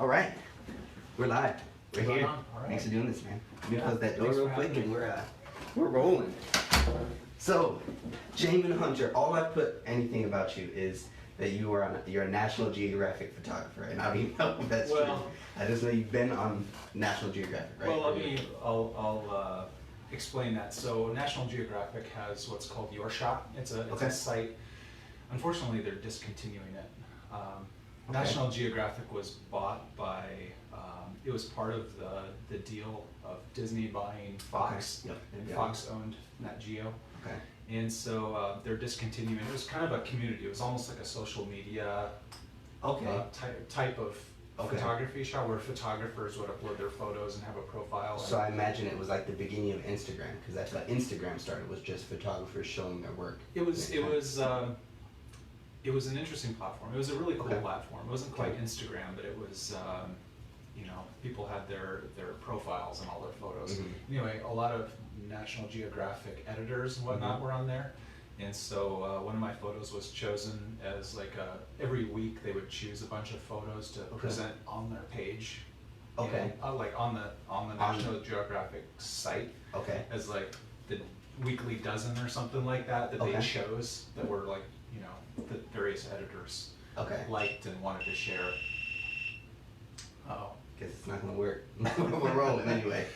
All right, we're live. We're here. All right. Thanks for doing this, man. Let me Yeah, close that door thanks real for quick, having and me. we're rolling. So, Jamin Hunter. All I put anything about you is that you're a National Geographic photographer, and I don't even know if that's true. Well- I just know you've been on National Geographic, right? Well, I'll explain that. So National Geographic has what's called Your Shot. It's Okay. a site. Unfortunately, they're discontinuing it. Okay. National Geographic was bought by. It was part of the deal of Disney buying Fox, Okay. Yep. and Yep. Fox owned Nat Geo. Okay. And so they're discontinuing. It was kind of a community. It was almost like a social media Okay. type of Okay. photography shot where photographers would upload their photos and have a profile. So I imagine it was like the beginning of Instagram, because that's how Instagram started, was just photographers showing their work. It was an interesting platform. It was a really cool Okay. platform. It wasn't quite Okay. Instagram, but it was people had their profiles and all their photos. Mhm. Anyway, a lot of National Geographic editors and whatnot Mhm. were on there. And so one of my photos was chosen as every week they would choose a bunch of photos to present on their page. Okay. And, like on the National Geographic site Okay. as like the weekly dozen or something like that they Okay. chose that were like, the various editors Okay. liked and wanted to share. Oh. Guess it's not gonna work. We're rolling anyway.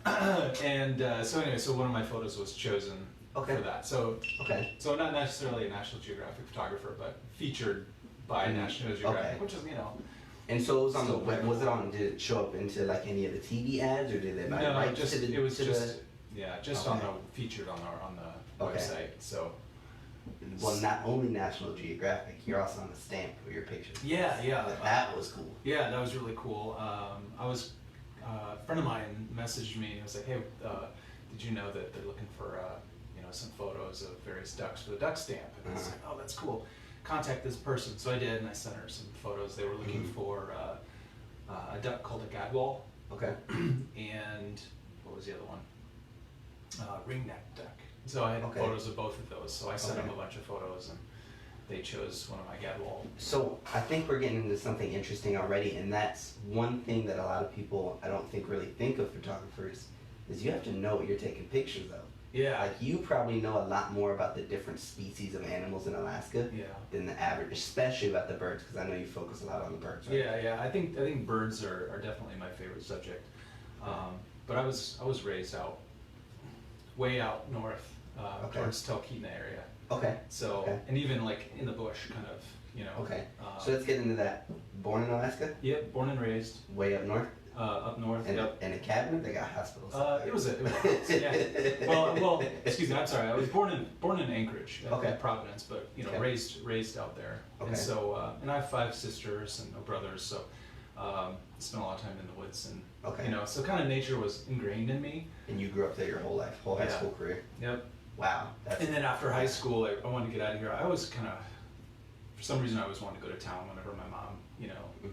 So one of my photos was chosen Okay. for that. So Okay. not necessarily a National Geographic photographer, but featured by Mhm. National Geographic, Okay. which is And so it was on the So web. Was it on? Did it show up into like any of the TV ads, or did they buy no, rights just to the? it was to just just Okay. featured on the Okay. website. So the, well, not only National Geographic, you're also on the stamp with your pictures. yeah. That was cool. Yeah, that was really cool. A friend of mine messaged me and he was like, "Hey, did you know that they're looking for some photos of various ducks for the duck stamp?" And I was like, "Oh, that's cool. Contact this person." So I did, and I sent her some photos. They were looking for a duck called a gadwall, Okay. and what was the other one? Ringneck duck. So I had Okay. photos of both of those. So I sent Okay. them a bunch of photos, and they chose one of my gadwall. So I think we're getting into something interesting already, and that's one thing that a lot of people I don't think really think of photographers is you have to know what you're taking pictures of. Yeah. Like you probably know a lot more about the different species of animals in Alaska Yeah. than the average, especially about the birds, because I know you focus a lot on the birds. Right? Yeah. I think birds are definitely my favorite subject. But I was raised way out north, Okay. towards Talkeetna area. Okay. So Okay. and even like in the bush, kind of, Okay. So let's get into that. Born in Alaska, Yep, born and raised way up north, up north. and Yep. in a cabin. They got hospitals. It was yeah. Well, excuse me. I'm sorry. I was born in Anchorage, Okay. Providence, but Okay. raised out there. Okay. And so and I have 5 sisters and no brothers, so spent a lot of time in the woods, and Okay. so kind of nature was ingrained in me. And you grew up there your whole life, whole high Yeah. school career. Yep. Wow. That's, And then after high school, I wanted to get out of here. I was kind of, for some reason, I always wanted to go to town whenever my mom,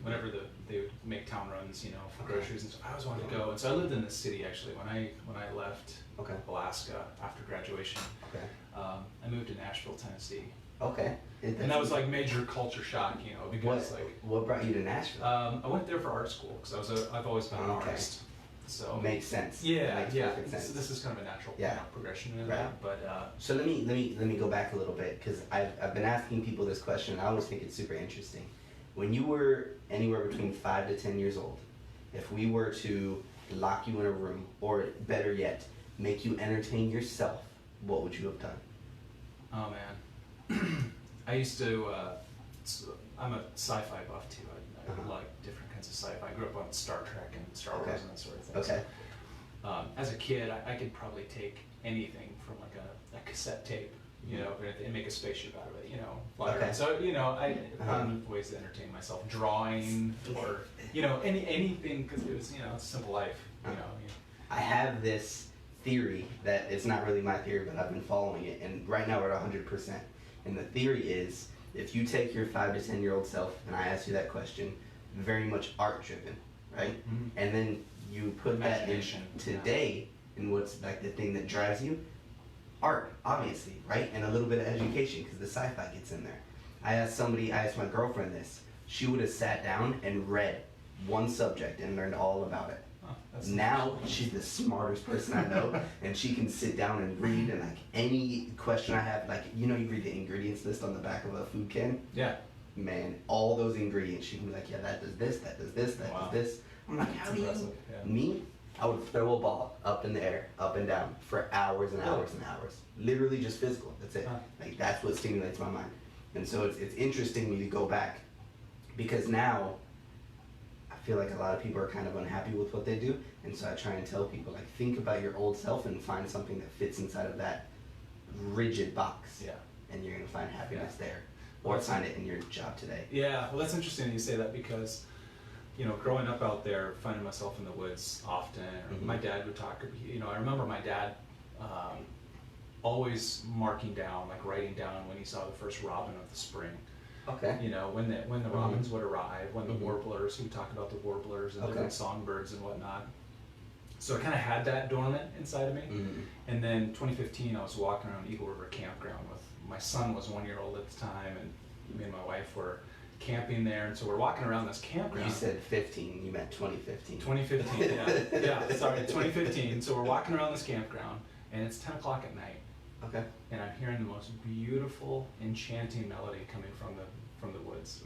whenever they would make town runs, for Okay. groceries and stuff. I always wanted to go, and so I lived in the city actually. When I left Okay. Alaska after graduation, Okay. I moved to Nashville, Tennessee, Okay. and that was like major culture shock, because What brought you to Nashville? I went there for art school because I've always been an Okay. artist. So Makes sense. yeah, Makes yeah. perfect sense. This is kind of a natural Yeah. progression in Right. that, but So let me go back a little bit, because I've been asking people this question, and I always think it's super interesting. When you were anywhere between 5 to 10 years old, if we were to lock you in a room, or better yet, make you entertain yourself, what would you have done? oh man, I used to. I'm a sci-fi buff too. I Uh-huh. like different kinds of sci-fi. I grew up on Star Trek and Star Okay. Wars and that sort of thing. Okay. So, as a kid, I could probably take anything from like a cassette tape, and make a spaceship out of it, fly Okay. around. So I Uh-huh. found ways to entertain myself, drawing or anything, because it was it's a simple life. I have this theory that it's not really my theory, but I've been following it, and right now we're at 100%. And the theory is, if you take your 5 to 10-year-old self, and I ask you that question, very much art-driven, right? Mhm. And then you put that in Imagination, today, and what's like the thing that drives you? Art, obviously, right? And a little bit of education, because the sci-fi gets in there. I asked my girlfriend this. She would have sat down and read one subject and learned all about it. Oh, that's Now she's the smartest person I know, and she can sit down and read, and like any question I have, like you read the ingredients list on the back of a food can. Yeah. Man, all those ingredients, she can be like, yeah, that does this, that does this, that does this. I'm like, how do you? Yeah. Me, I would throw a ball up in the air, up and down for hours and hours and hours. Literally just physical. That's it. Huh. Like that's what stimulates my mind. And so it's interesting when you go back, because now I feel like a lot of people are kind of unhappy with what they do, and so I try and tell people like think about your old self and find something that fits inside of that rigid box. Yeah. And you're gonna find happiness there, Well, or that's find it in your job today. Yeah, well, that's interesting you say that because, growing up out there, finding myself in the woods often, or my dad would talk, I remember my dad always marking down, like writing down when he saw the first robin of the spring. Okay. When the robins would arrive, when the warblers, we talk about the warblers and different songbirds and whatnot. So I kind of had that dormant inside of me. And then 2015, I was walking around Eagle River Campground with, my son was 1 year old at the time, and me and my wife were camping there, and so we're walking around this campground. You said 15, you meant 2015. 2015, yeah, sorry, 2015. So we're walking around this campground, and it's 10 o'clock at night. Okay. And I'm hearing the most beautiful, enchanting melody coming from the woods.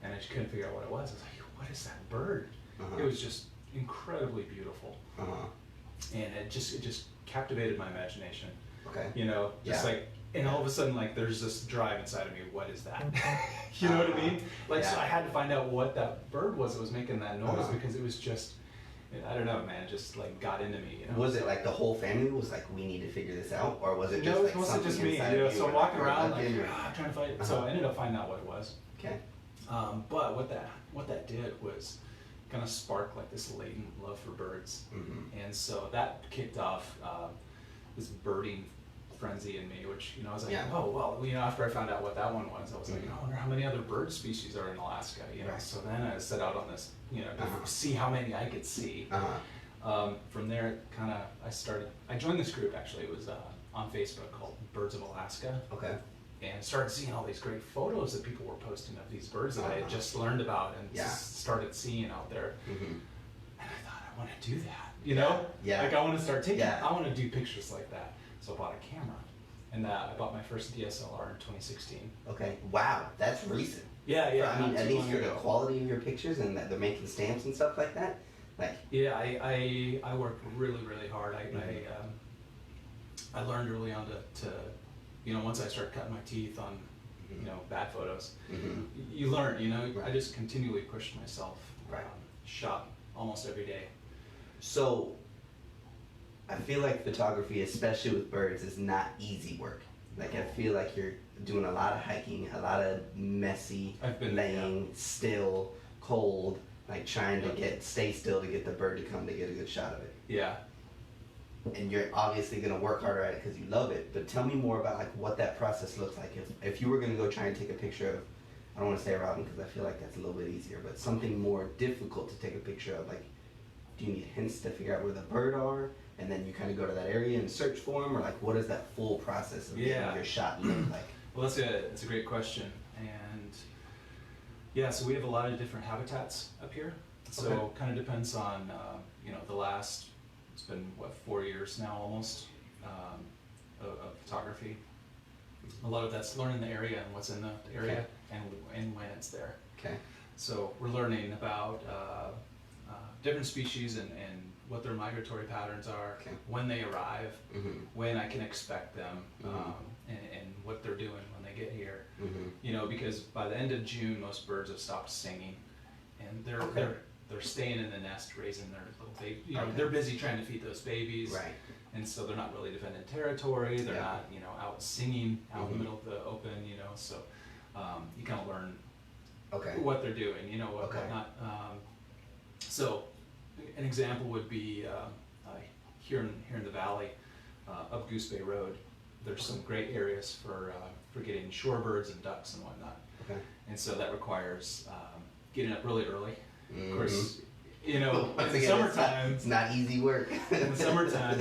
And I just couldn't figure out what it was. I was like, what is that bird? It was just incredibly beautiful. And it just captivated my imagination. Okay. Like, and all of a sudden, like, there's this drive inside of me, what is that? You know what I mean? Like, so I had to find out what that bird was that was making that noise, because it was just, I don't know, man, just like got into me, Was it like the whole family was like, we need to figure this out, or was it just no, like it was something just me, inside of you? So I'm walking around like, I'm trying to find it. So I ended up finding out what it was. Okay. But what that did was kind of spark like this latent love for birds. And so that kicked off this birding frenzy in me, which, I was like, oh, well, after I found out what that one was, I was like, I wonder how many other bird species are in Alaska, So then I set out on this, to see how many I could see. From there, I joined this group, actually. It was on Facebook called Birds of Alaska. Okay. And started seeing all these great photos that people were posting of these birds that I had just learned about and started seeing out there. And I thought, I want to do that, Like, I want to start taking, I want to do pictures like that. So I bought a camera, and I bought my first DSLR in 2016. Okay. Wow, that's recent. Yeah. I mean, at least for the quality of your pictures and that they're making stamps and stuff like that. Like. Yeah, I worked really, really hard. I learned early on to once I started cutting my teeth on, bad photos, you learn, I just continually pushed myself. Shot almost every day. So, I feel like photography, especially with birds, is not easy work. Like, I feel like you're doing a lot of hiking, a lot of messy, laying still, cold, like trying to stay still to get the bird to come to get a good shot of it. Yeah. And you're obviously going to work harder at it because you love it, but tell me more about like what that process looks like. If you were going to go try and take a picture of, I don't want to say a robin because I feel like that's a little bit easier, but something more difficult to take a picture of, like, do you need hints to figure out where the bird are, and then you kind of go to that area and search for them, or like what does that full process of getting your shot look like? Well, that's a great question, and so we have a lot of different habitats up here. So kind of depends on the last. It's been, 4 years now almost, of photography. A lot of that's learning the area and what's in the area and when it's there. Okay. So we're learning about different species and what their migratory patterns are, when they arrive, when I can expect them, and what they're doing when they get here. Because by the end of June, most birds have stopped singing, and they're staying in the nest, raising their little baby. They're busy trying to feed those babies, and so they're not really defending territory. They're not, out singing out in the middle of the open. So you kind of learn what they're doing, whatnot. So an example would be here in the valley, up Goose Bay Road. There's some great areas for getting shorebirds and ducks and whatnot. And so that requires getting up really early. Of course, in the summertime, it's not easy work. In the summertime,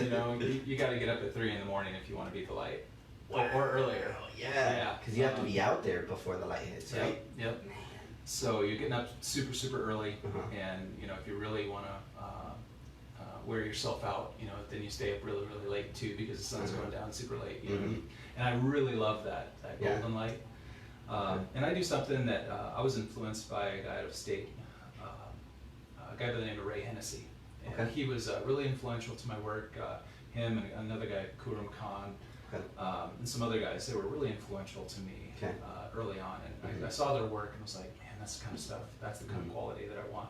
you got to get up at 3 in the morning if you want to beat the light, or earlier. Yeah, because you have to be out there before the light hits, right? Yep. So you're getting up super early, and you know, if you really want to wear yourself out, you know, then you stay up really late too, because the sun's going down super late. You know, and I really love that golden light. And I do something that I was influenced by a guy out of state, a guy by the name of Ray Hennessy. And he was really influential to my work. Him and another guy, Kurum Khan, and some other guys, they were really influential to me early on. And I saw their work and was like, man, that's the kind of stuff, that's the kind of quality that I want.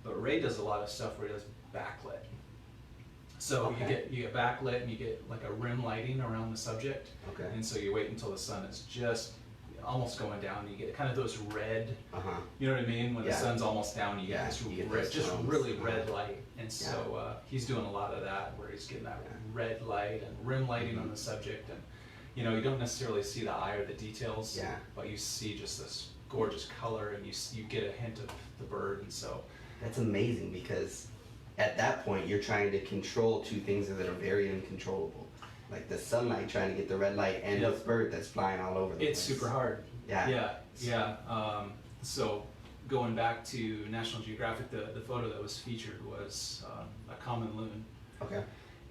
But Ray does a lot of stuff where he does backlit. So you get backlit, and you get like a rim lighting around the subject. And so you wait until the sun is just almost going down, and you get kind of those red, you know what I mean? When the sun's almost down, you get this red, just really red light. And so he's doing a lot of that, where he's getting that red light and rim lighting on the subject. And you know, you don't necessarily see the eye or the details, but you see just this gorgeous color, and you get a hint of the bird. And so that's amazing, because at that point you're trying to control two things that are very uncontrollable, like the sunlight, trying to get the red light, and this bird that's flying all over the place. It's super hard. So going back to National Geographic, the photo that was featured was a common loon.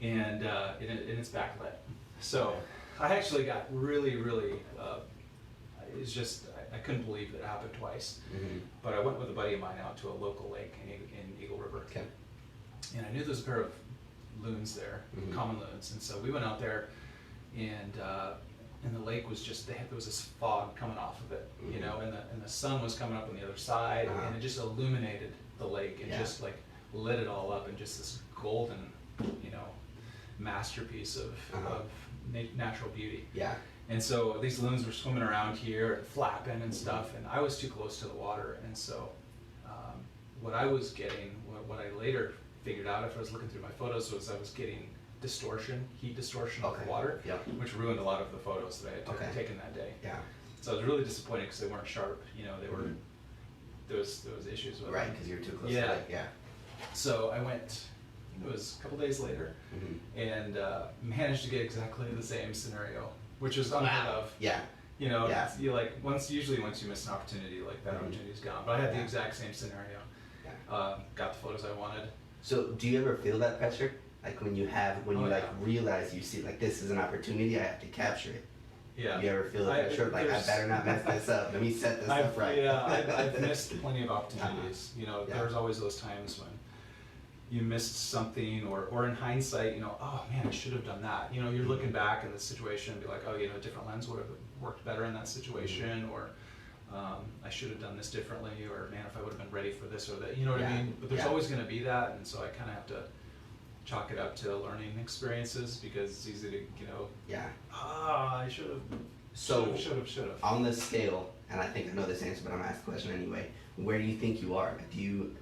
And it's backlit. So I actually got really it's just, I couldn't believe that it happened twice. But I went with a buddy of mine out to a local lake in Eagle River. And I knew there was a pair of loons there, common loons. And so we went out there, and the lake was just, there was this fog coming off of it, you know, and the sun was coming up on the other side, and it just illuminated the lake and just like lit it all up in just this golden, you know, masterpiece of natural beauty. And so these loons were swimming around here and flapping and stuff, and I was too close to the water. And so what I was getting, what I later figured out after I was looking through my photos, was I was getting distortion, heat distortion of the water, which ruined a lot of the photos that I had taken that day. So I was really disappointed because they weren't sharp. You know, they were, there was issues with them. Because you were too close to it. So I went, it was a couple days later, and managed to get exactly the same scenario, which was unheard of. You know, you like, usually once you miss an opportunity, like that opportunity's gone. But I had the exact same scenario. Got the photos I wanted. So do you ever feel that pressure? Like when you like realize, you see like, this is an opportunity, I have to capture it. You ever feel the pressure of like, I better not mess this up, let me set this up right? I've missed plenty of opportunities. You know, there's always those times when you missed something, or in hindsight, you know, oh man, I should have done that. You know, you're looking back in the situation and be like, oh, you know, a different lens would have worked better in that situation, or I should have done this differently, or man, if I would have been ready for this or that, you know what I mean? But there's always going to be that, and so I kind of have to chalk it up to learning experiences, because it's easy to, you know, I should have, should have. On this scale, and I think I know this answer, but I'm gonna ask the question anyway, where do you think you are? Do you,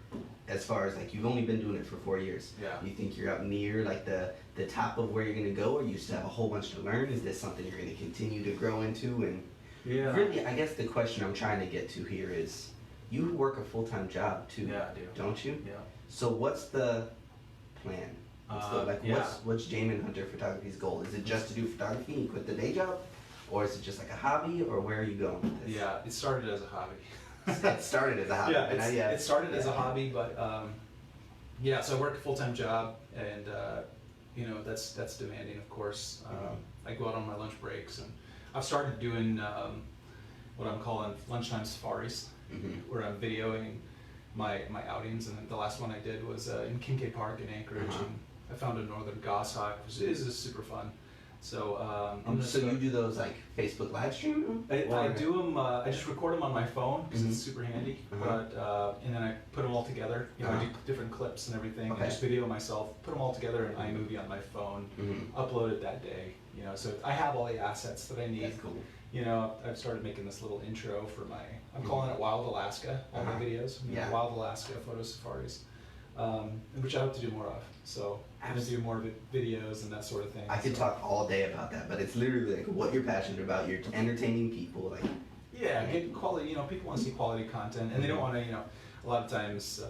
as far as like, you've only been doing it for 4 years, you think you're up near like the top of where you're gonna go, or you still have a whole bunch to learn? Is this something you're gonna continue to grow into? And really, I guess the question I'm trying to get to here is, you work a full-time job too, I do. don't you? So what's the plan? What's Jamin Hunter Photography's goal? Is it just to do photography and quit the day job? Or is it just like a hobby, or where are you going with this? It started as a hobby. It started as a hobby. It started as a hobby, but so I work a full-time job, and you know, that's demanding, of course. I go out on my lunch breaks, and I've started doing what I'm calling Lunchtime Safaris, where I'm videoing my outings. And the last one I did was in Kincaid Park in Anchorage, and I found a northern goshawk, which is just super fun. So so you do those like Facebook live stream? I do them. I just record them on my phone because it's super handy. But and then I put them all together. You know, I do different clips and everything. I just video myself, put them all together in iMovie on my phone, upload it that day. You know, so I have all the assets that I need. That's cool. You know, I've started making this little intro for my, I'm calling it Wild Alaska, all my videos. You know, Wild Alaska Photo Safaris, which I hope to do more of. So I'm going to do more videos and that sort of thing. I could talk all day about that, but it's literally like what you're passionate about. You're entertaining people, like. Get quality. You know, people want to see quality content, and they don't want to. You know, a lot of times,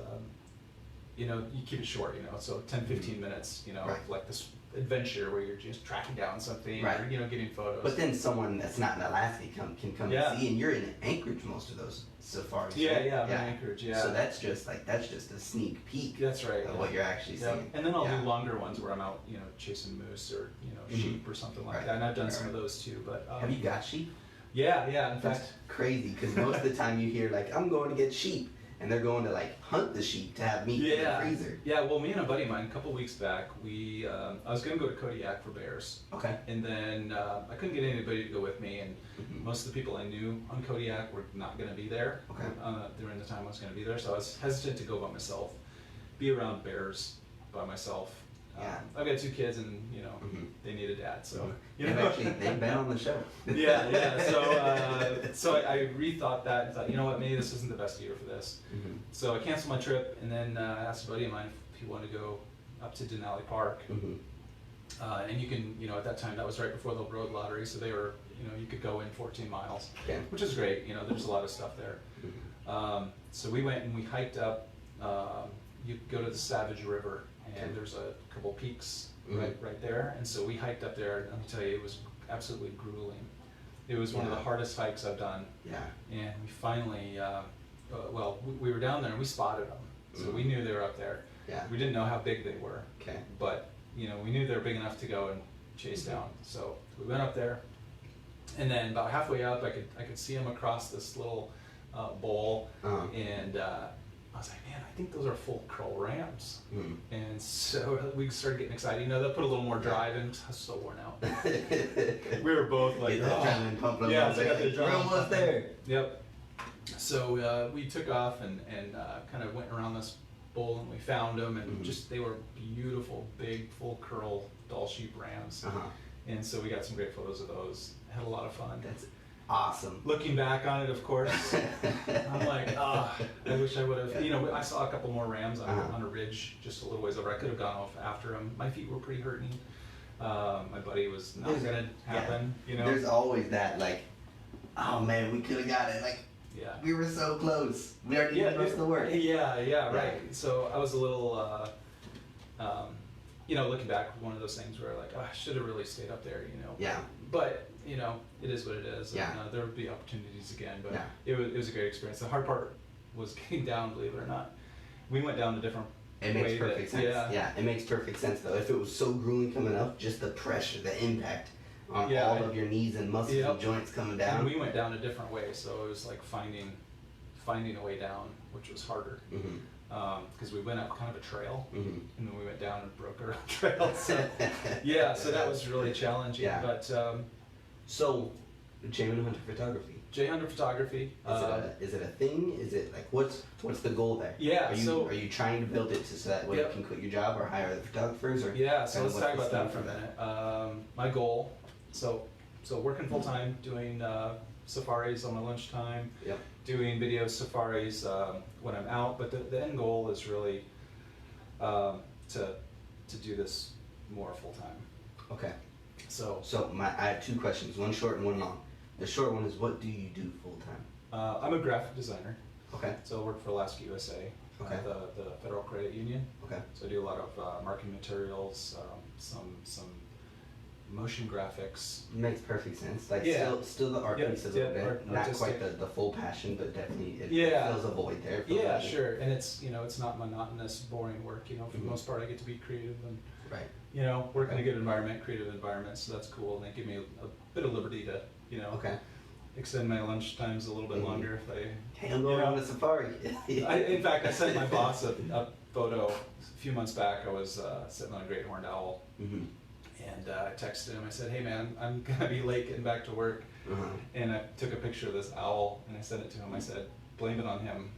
you know, you keep it short. You know, so 10, 15 minutes. You know, like this adventure where you're just tracking down something Right. or getting photos. But then someone that's not in Alaska can come Yeah. and see, and you're in Anchorage most of those safaris. yeah, right? yeah, I'm in Anchorage. Yeah, So that's just a sneak peek that's right. of what you're actually Yeah, seeing. and then I'll Yeah. do longer ones where I'm out, chasing moose or Mhm. sheep or something like Right. that. And I've done Right, some right. of those too. But Have you got sheep? Yeah. In That's fact, crazy because most of the time you hear like I'm going to get sheep, and they're going to like hunt the sheep to have meat in the freezer. yeah. Well, me and a buddy of mine a couple weeks back, I was gonna go to Kodiak for bears, Okay. and then I couldn't get anybody to go with me, and Mhm. most of the people I knew on Kodiak were not gonna be there Okay. during the time I was gonna be there, so I was hesitant to go by myself, be around bears by myself. Yeah. I've got 2 kids, and Mhm. they need a dad, so They've been on the show. yeah. So I rethought that and thought, you know what, maybe this isn't the best year for this. Mhm. So I canceled my trip and then asked a buddy of mine if he wanted to go up to Denali Park. Mhm. And you can, at that time, that was right before the road lottery, so they were, you could go in 14 miles, Okay. which is great. There's a lot of stuff there. Mhm. So we went and we hiked up. You go to the Savage River, and Okay. there's a couple peaks Mhm. right there. And so we hiked up there, and let me tell you, it was absolutely grueling. It was one of the Yeah. hardest hikes I've done. Yeah. And we finally, we were down there and we spotted them. So we knew they were up there. Yeah. We didn't know how big they were, Okay. but we knew they were big enough to go and chase down. So we went up there, and then about halfway up, I could see them across this little bowl, Uh-huh. and I was like, man, I think those are full curl rams. Mhm. And so we started getting excited. They'll put a little more drive in. I was so worn out. We were both like, Get the adrenaline pumping. Yeah, so I got the We're adrenaline almost pumping. there. Yep. So we took off and kind of went around this bowl, and we found them, and Mhm. they were beautiful, big, full curl doll sheep rams. Uh-huh. And so we got some great photos of those. Had a lot of fun. That's awesome. Looking back on it, of course, I'm like, I wish I would have. I saw a couple more rams on a ridge just a little ways over. I could have gone off after them. My feet were pretty hurting. My buddy was not gonna happen. There's always that like, oh man, we could have got it. Like Yeah. we were so close. We already did most of the work. Yeah, right. So I was a little, looking back, one of those things where like, I should have really stayed up there, Yeah. But it is what it is. Yeah. And, there would be opportunities again, but Yeah. it was a great experience. The hard part was getting down, believe it or not. We went down a different It makes way perfect sense. Yeah, it makes perfect sense though. If it was so grueling coming up, just the pressure, the impact on Yeah, all of your knees and muscles Yep. and joints coming down. And we went down a different way, so it was like finding a way down, which was harder. Mhm. Because we went up kind of a trail, Mhm. and then we went down and broke our trail. So yeah, so that was really challenging. Yeah. But So, J.Hunter Photography. J.Hunter Photography. Is it a thing? Is it like what's the goal there? Yeah, Are you trying to build it so that way Yep. you can quit your job or hire the photographers or? Yeah, so kind let's of talk what's about the that for a scheme minute. My goal, so working full time, doing safaris on my lunchtime, Yep. doing video safaris when I'm out, but the end goal is really to do this more full time. Okay. So I have 2 questions, one short and one long. The short one is what do you do full time? I'm a graphic designer, Okay. so I work for Alaskan USA, Okay. the Federal Credit Union. Okay. So I do a lot of marketing materials, some motion graphics. Makes perfect sense. Like Yeah. still the art Yep, piece a little yep, bit. Not artistic. quite the full passion, but definitely it Yeah. fills a void there. Yeah, sure, and it's it's not monotonous, boring work. For the Mhm. most part, I get to be creative and Right. work in a Okay. good environment, creative environment. So that's cool, and they give me a bit of liberty to Okay. extend my lunch times a little bit Mhm. longer if I. Hey, I'm going on a safari. In fact, I sent my boss a photo a few months back. I was sitting on a great horned owl, Mhm. and I texted him. I said, "Hey man, I'm gonna be late getting back to work," Uh-huh. and I took a picture of this owl and I sent it to him. I said, "Blame it on him."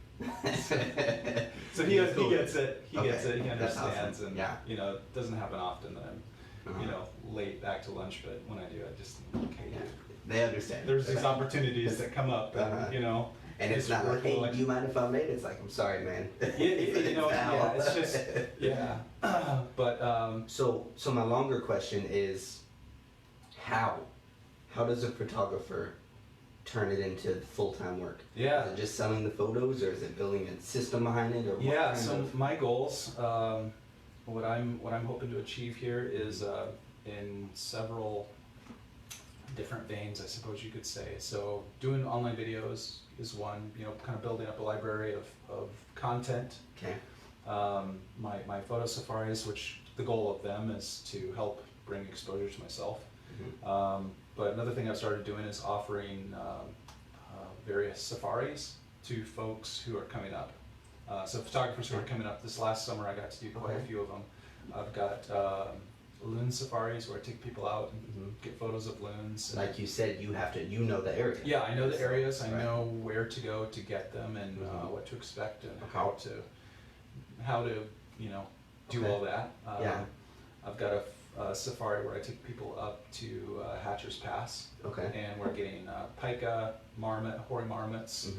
So he Cool. gets it. He gets Okay, it. He that's understands, awesome. and Yeah. it doesn't happen often that I'm Uh-huh. late back to lunch, but when I do, I just okay. Yeah. They understand. There's these opportunities that come up, and Uh-huh. And it's not like, hey, do you mind if I'm late? It's like, I'm sorry, man. yeah, it's just yeah. But So my longer question is, how does a photographer turn it into full-time work? yeah. Is it just selling the photos, or is it building a system behind it, or what Yeah, kind so of- my goals, what I'm hoping to achieve here is in several different veins, I suppose you could say. So doing online videos is one, you know, kind of building up a library of content. Okay. My photo safaris, which the goal of them is to help bring exposure to myself. Mm-hmm. But another thing I've started doing is offering various safaris to folks who are coming up. So photographers who are coming up. This last summer I got to do quite a few of them. I've got loon safaris where I take people out and get photos of loons. Like you said, you know the area. Yeah, I know the areas. I Right. know where to go to get them and what to expect and how to you know do all that. Yeah. I've got a safari where I take people up to Hatcher's Pass. Okay. And we're getting pika, marmot, hoary marmots,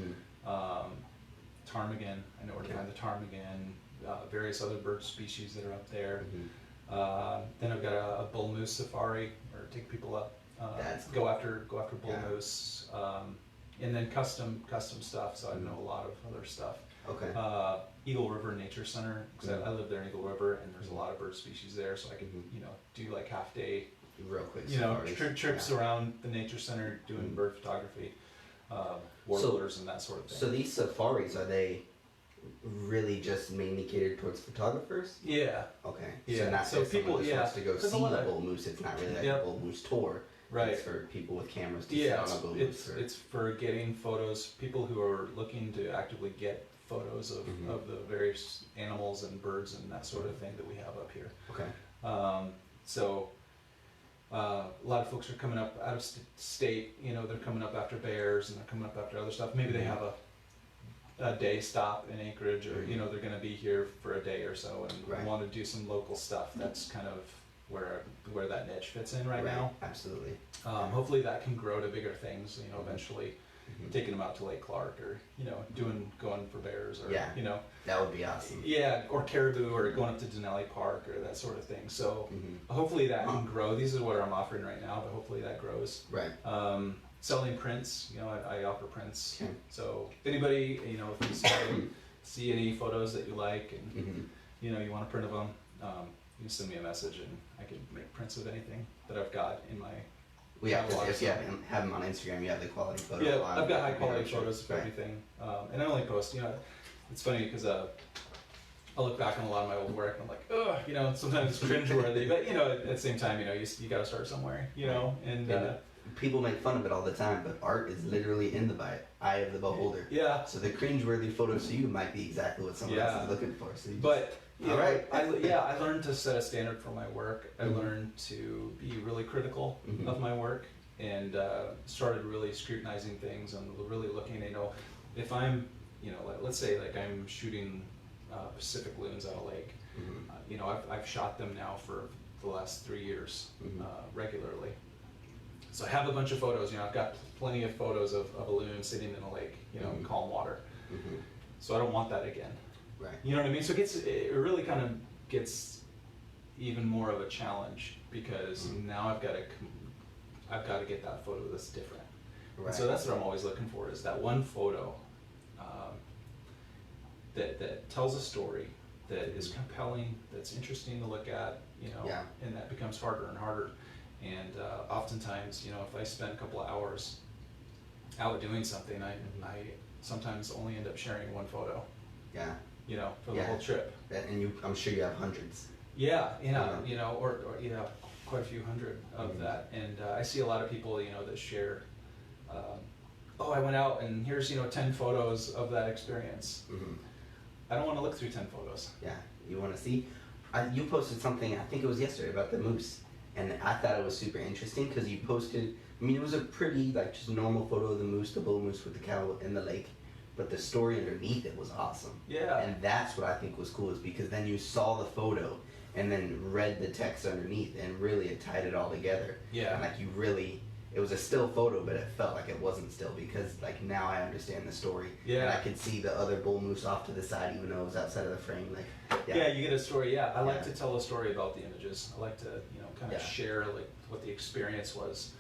ptarmigan. I know where to find the ptarmigan, various other bird species that are up there. Then I've got a bull moose safari where I take people up, go after bull moose, and then custom stuff. So I know a lot of other stuff. Okay. Eagle River Nature Center, because I live there in Eagle River, and there's a lot of bird species there, so I can you know do like half day, real quick, you know, safaris. trips around the nature center doing bird photography, warblers and that sort of thing. So these safaris, are they really just mainly catered towards photographers? Yeah. Okay. Yeah. So not So if someone people, just wants to go 'cause a see lot the of- bull moose. It's not really like a bull moose tour. Right. It's for people with cameras to sit Yeah, on a bull moose. it's for getting photos, people who are looking to actively get photos of the various animals and birds and that sort of thing that we have up here. Okay. So a lot of folks are coming up out of state, you know, they're coming up after bears and they're coming up after other stuff. Maybe they have a day stop in Anchorage, or you know, they're going to be here for a day or so and want to do some local stuff. That's kind of where that niche fits in right now. Absolutely. Hopefully that can grow to bigger things, you know, eventually taking them out to Lake Clark, or you know, going for bears, or you know, that would be awesome. Yeah, or caribou, or going up to Denali Park, or that sort of thing. So hopefully that can grow. These are what I'm offering right now, but hopefully that grows. Right. Selling prints, you know, I offer prints. So if anybody, you know, if you see any photos that you like and you know, you want a print of them, you send me a message and I can make prints of anything that I've got in my. Yeah, if you have them on Instagram, you have the quality photos. Yeah, I've got high quality photos of everything, and I only post. You know, it's funny because I look back on a lot of my old work and I'm like, oh, you know, sometimes it's cringeworthy, but you know, at the same time, you know, you got to start somewhere, you know, and. People make fun of it all the time, but art is literally in the eye of the beholder. Yeah. So the cringeworthy photos to you might be exactly what someone else is looking for. So I learned to set a standard for my work. I learned to be really critical of my work, and started really scrutinizing things and really looking. You know, if I'm, you know, let's say like I'm shooting Pacific loons on a lake. You know, I've shot them now for the last 3 years regularly. So I have a bunch of photos, you know, I've got plenty of photos of a loon sitting in a lake, you know, in calm water. So I don't want that again. Right. You know what I mean? So it really kind of gets even more of a challenge, because now I've got to get that photo that's different. Right. And so that's what I'm always looking for, is that one photo that tells a story, that is compelling, that's interesting to look at, you know, and that becomes harder and harder. And oftentimes, you know, if I spend a couple of hours out doing something, I sometimes only end up sharing one photo. Yeah. You know, for the whole trip. And I'm sure you have hundreds. Yeah, you know, or quite a few hundred of that. And I see a lot of people, you know, that share, I went out and here's, you know, 10 photos of that experience. I don't want to look through 10 photos. Yeah, you want to see? You posted something, I think it was yesterday, about the moose. And I thought it was super interesting because you posted, I mean, it was a pretty, like, just normal photo of the moose, the bull moose with the cow in the lake, but the story underneath it was awesome. Yeah. And that's what I think was cool, is because then you saw the photo and then read the text underneath, and really it tied it all together. Yeah. And like you really, it was a still photo, but it felt like it wasn't still, because like now I understand the story. Yeah. And I could see the other bull moose off to the side, even though it was outside of the frame. Like, yeah, you get a story. Yeah, I like to tell a story about the images. I like to, you know, kind of share like what the experience was.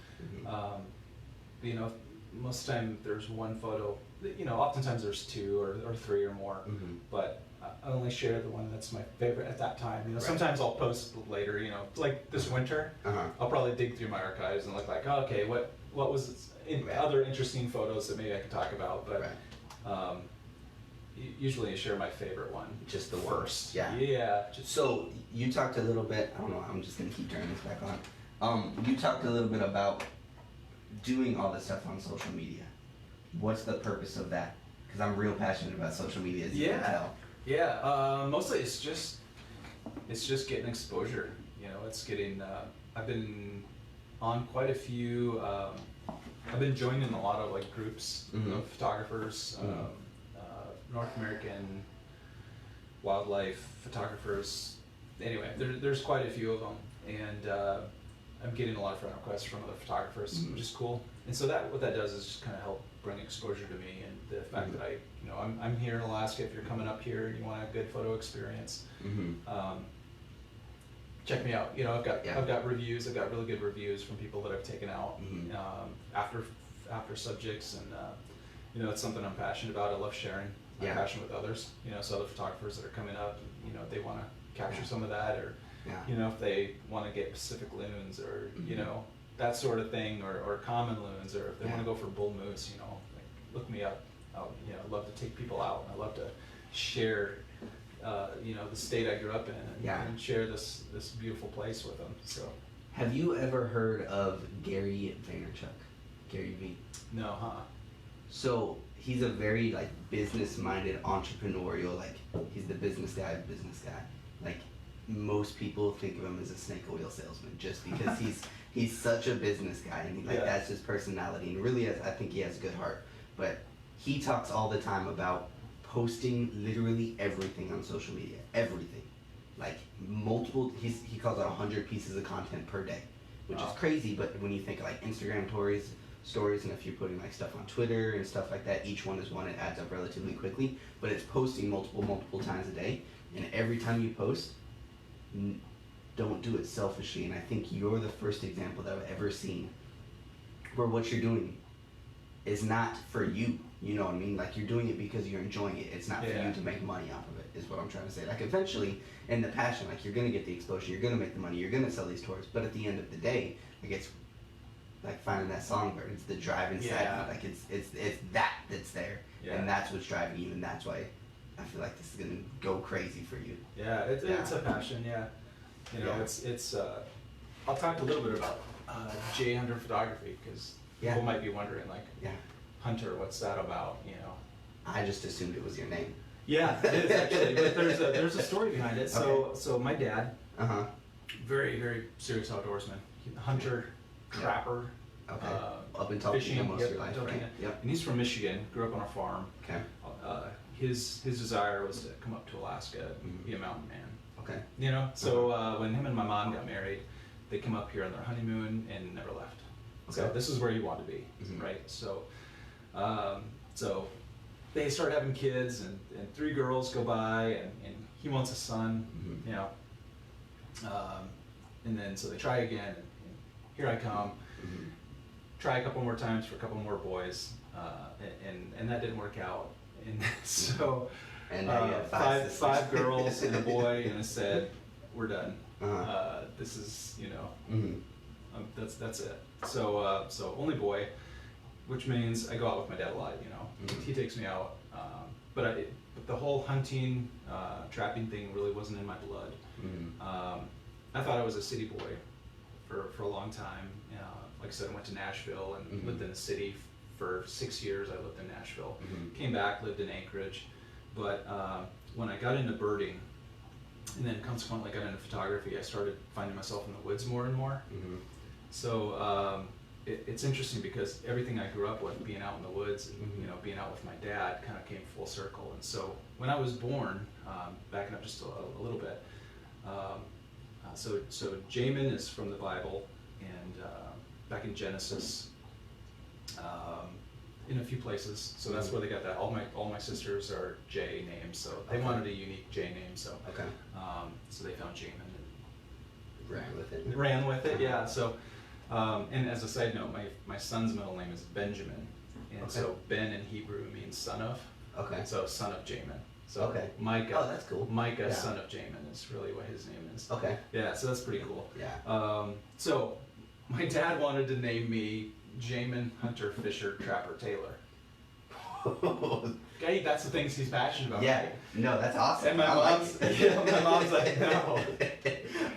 You know, most of the time there's one photo. You know, oftentimes there's 2 or 3 or more. But only share the one that's my favorite at that time. You know, Right. sometimes I'll post later. You know, like this winter, I'll probably dig through my archives and look like, oh, okay, what was in Right. other interesting photos that maybe I could talk about. But Right. usually I share my favorite one. Just the first. Yeah. Yeah. So you talked a little bit. I don't know. I'm just gonna keep turning this back on. You talked a little bit about doing all this stuff on social media. What's the purpose of that? Because I'm real passionate about social media, as you can tell. Yeah. Mostly it's just getting exposure. You know, it's getting. I've been on quite a few. I've been joining a lot of like groups of photographers, North American wildlife photographers. Anyway, there's quite a few of them, and I'm getting a lot of friend requests from other photographers, which is cool. And so what that does is just kind of help bring exposure to me, and the fact that I'm here in Alaska. If you're coming up here and you want a good photo experience, check me out. You know, I've got reviews. I've got really good reviews from people that I've taken out after subjects, and you know, it's something I'm passionate about. I love sharing my passion with others. You know, so other photographers that are coming up, you know, they want to capture some of that, or you know, if they want to get Pacific loons, or you know, that sort of thing, or common loons, or if they want to go for bull moose, you know, like, look me up. You know, I love to take people out, and I love to share, you know, the state I grew up in, and share this beautiful place with them. So, have you ever heard of Gary Vaynerchuk? Gary V? No, huh? So he's a very like business-minded, entrepreneurial. Like he's the business guy. Like most people think of him as a snake oil salesman, just because he's such a business guy, and that's his personality. And really, I think he has a good heart. But he talks all the time about posting literally everything on social media, everything, like multiple. He calls it 100 pieces of content per day, which is crazy. But when you think of like Instagram stories, and if you're putting like stuff on Twitter and stuff like that, each one is one. It adds up relatively quickly, but it's posting multiple times a day, and every time you post, don't do it selfishly. And I think you're the first example that I've ever seen where what you're doing is not for you. You know what I mean? Like you're doing it because you're enjoying it. It's not for you to make money off of it, is what I'm trying to say. Like eventually, in the passion, like you're gonna get the exposure, you're gonna make the money, you're gonna sell these tours. But at the end of the day, like it's like finding that songbird. It's the drive inside you. Like it's that's there, and that's what's driving you, and that's why I feel like this is gonna go crazy for you. Yeah, it's a passion. Yeah, you know, it's. I'll talk a little bit about J.Hunter Photography, because people might be wondering, like, Hunter, what's that about? You know, I just assumed it was your name. Yeah, it is actually, but there's a story behind it. So my dad, very very serious outdoorsman, hunter, trapper. Okay. Up in fishing, most of your life, right? Yep. And he's from Michigan. Grew up on a farm. Okay. His desire was to come up to Alaska and be a mountain man. Okay. You know, so when him and my mom got married, they came up here on their honeymoon and never left. Okay. So this is where he wanted to be, right? So, so they start having kids, and 3 girls go by, and he wants a son, you know. And then so they try again, and here I come. Try a couple more times for a couple more boys, and that didn't work out. And so and five girls and a boy, and I said, we're done. This is, you know, that's it. So only boy, which means I go out with my dad a lot. You know, he takes me out, but the whole hunting, trapping thing really wasn't in my blood. I thought I was a city boy for a long time. Like I said, I went to Nashville and lived in the city for 6 years. I lived in Nashville. Came back, lived in Anchorage. But when I got into birding, and then consequently got into photography, I started finding myself in the woods more and more. So it's interesting, because everything I grew up with, being out in the woods, and, you know, being out with my dad, kind of came full circle. And so when I was born, backing up just a little bit, so Jamin is from the Bible, and back in Genesis, in a few places. So that's where they got that. All my sisters are J names, so they wanted a unique J name. So so they found Jamin and ran with it. Yeah. So and as a side note, my son's middle name is Benjamin, and so Ben in Hebrew means son of. Okay. So son of Jamin. So Okay. Micah. Oh, that's cool. Micah, Yeah. son of Jamin, is really what his name is. Okay. Yeah, so that's pretty cool. Yeah. So my dad wanted to name me Jamin Hunter Fisher Trapper Taylor. Okay, that's the things he's passionate about. Yeah. Right? No, that's awesome. And my I mom's, like it. yeah, my mom's like, no.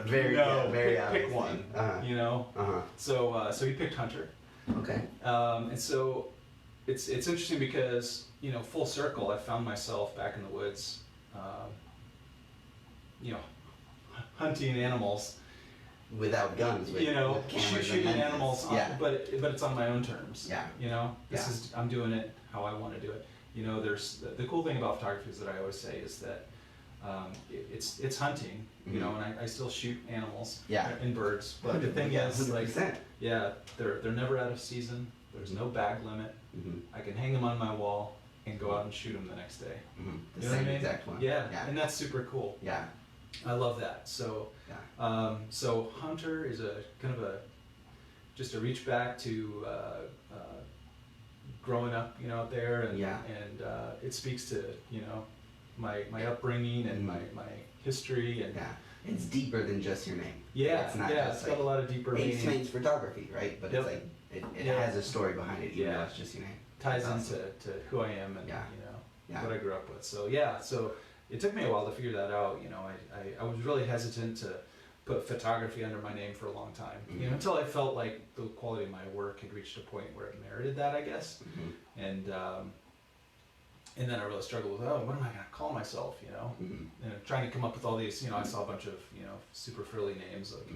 Very, no, yeah, very pick obvious one. thing. Uh-huh. You know. Uh-huh. So he picked Hunter. Okay. And so it's interesting because, you know, full circle, I found myself back in the woods, you know, hunting animals. Without guns, with, you know, with cameras shooting and animals, yeah. but it's on my own terms. Yeah. You know, this Yeah. is I'm doing it how I want to do it. You know, there's the cool thing about photography is that I always say is that it's hunting. You know, and I still shoot animals. Yeah. And birds. But the thing Yeah, is, like, 100%. yeah, they're never out of season. There's no bag limit. Mm-hmm. I can hang them on my wall and go out and shoot them the next day. Mm-hmm. The You know what I same mean? exact one. Yeah, Yeah. and that's super cool. Yeah. I love that. So, Yeah. so Hunter is a kind of just a reach back to growing up, you know, out there, and Yeah. and it speaks to, you know, my upbringing and my history and Yeah. It's deeper than just your name. yeah, It's not yeah, just it's got a lot of deeper Ace meaning. Main's photography, right? But Yep. it's like it Yeah. has a story behind it, even Yeah. though it's just your name. Ties That's into to who I am and Yeah. you know Yeah. what I grew up with. So yeah, so it took me a while to figure that out. You know, I was really hesitant to put photography under my name for a long time. You know, until I felt like the quality of my work had reached a point where it merited that, I guess. Mm-hmm. And then I really struggled with, what am I gonna call myself? You know, Mm-hmm. and trying to come up with all these. You know, I saw a bunch of super frilly names like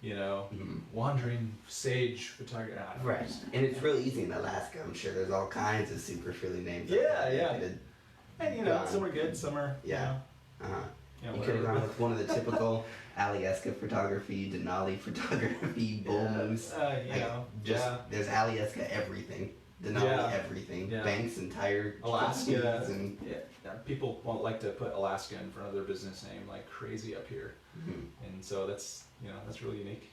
Mm-hmm. wandering sage photography. Right. And it's really easy in Alaska. I'm sure there's all kinds of super frilly names. out Yeah, there that yeah. you could've And you know, gone. some are good, some are Yeah. Uh-huh. you know, You could have whatever. gone with one of the typical Alaskan photography, Denali photography, bull moose. There's Alaska everything, Denali Yeah. everything, Yeah. Banks entire Alaska, and yeah, people won't like to put Alaska in front of their business name like crazy up here, and so that's really unique.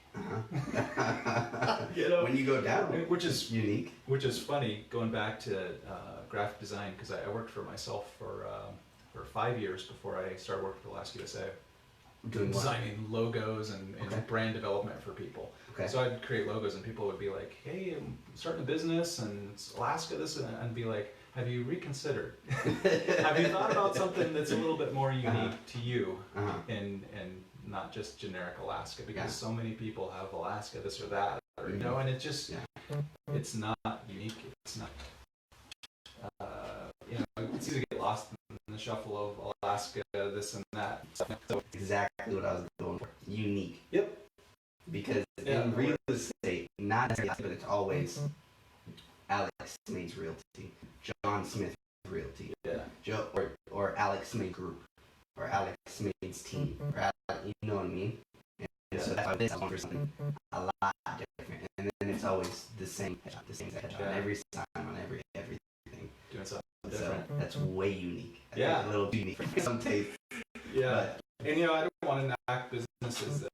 You know, when you go down, which is unique. Which is funny, going back to graphic design, because I worked for myself for 5 years before I started working for Alaska USA. Doing what? Designing logos and Okay. brand development for people. Okay. So I'd create logos and people would be like, hey, I'm starting a business and it's Alaska this, and I'd be like, have you reconsidered? Have you thought about something that's a little bit more unique to you and not just generic Alaska? Because so many people have Alaska this or that, or, you know, and it just, it's not unique. It's not, it's easy to get lost in the shuffle of Alaska, this and that. So, Exactly what I was going for. Unique. Yep. Because in real estate, not necessarily, but it's always Alex Smade's Realty, John Smith Realty, Joe or Alex Smade Group, or Alex Smade's team, or you know what I mean? And so that's why this is for something a lot different, and then it's always the same headshot on every sign, on everything. Doing something So different. that's way unique. Yeah. A little too unique for some taste. Yeah. And I don't want to knock businesses that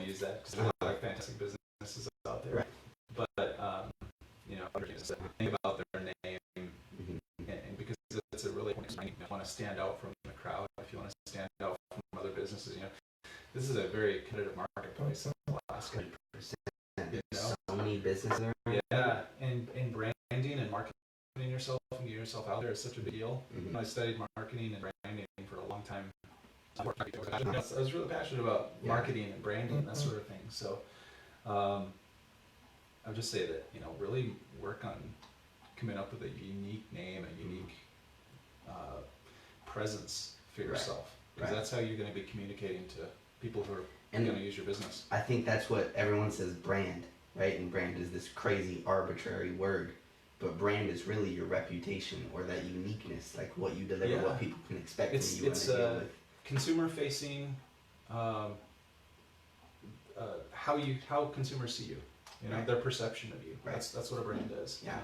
use that, because there's a lot of fantastic businesses out there. Right. But think about their name, and because it's a really important thing. You want to stand out from the crowd. If you want to stand out from other businesses, this is a very competitive marketplace in Alaska. 100%. So many businesses there. Yeah, and branding and marketing yourself and getting yourself out there is such a big deal. I studied marketing and branding for a long time. I was really passionate about marketing and branding and that sort of thing. So I would just say that, really work on coming up with a unique name, a unique presence for yourself. Because that's how you're going to be communicating to people who are going to use your business. I think that's what everyone says, brand, right? And brand is this crazy arbitrary word. But brand is really your reputation, or that uniqueness, like what you deliver, what people can expect from you. It's consumer-facing, how consumers see you, their perception of you. Right. That's what a brand is. Yeah.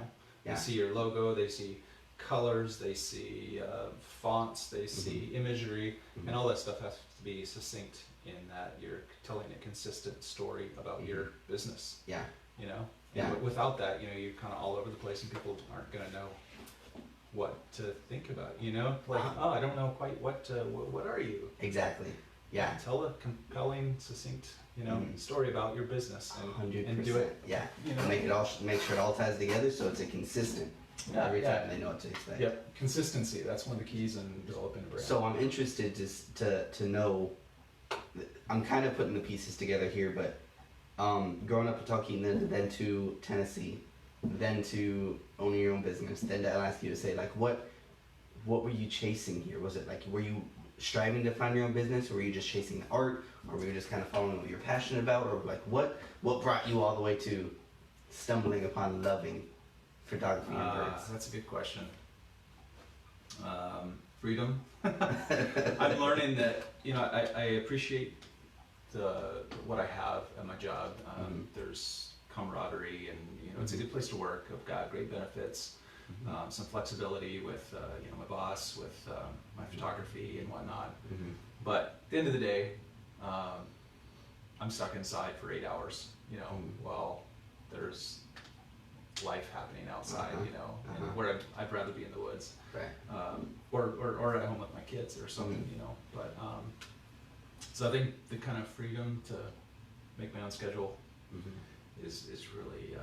They see your logo, they see colors, they see fonts, they see imagery, and all that stuff has to be succinct in that you're telling a consistent story about your business. Yeah. And without that, you're kind of all over the place, and people aren't going to know what to think about, you know? Like, oh, I don't know quite what are you? Exactly. Yeah. Tell a compelling, succinct, you know, story about your business and 100%. do it. Yeah. You know, Make sure it all ties together so it's a consistent. Every time they know what to expect. Yep. Consistency. That's one of the keys in developing a brand. So I'm interested to know. I'm kind of putting the pieces together here, but growing up in Kentucky, then to Tennessee, then to owning your own business, then to Alaska, to say like what were you chasing here? Was it like were you striving to find your own business, or were you just chasing the art, or were you just kind of following what you're passionate about, or like what brought you all the way to stumbling upon loving photography and birds? That's a good question. Freedom. I'm learning that, you know, I appreciate what I have at my job. There's camaraderie, and you know, it's a good place to work. I've got great benefits, some flexibility with you know, my boss, with my photography and whatnot. But at the end of the day, I'm stuck inside for 8 hours. You know, while there's life happening outside, you know, and where I'd rather be in the woods, Right. or at home with my kids or something, you know. But so I think the kind of freedom to make my own schedule is really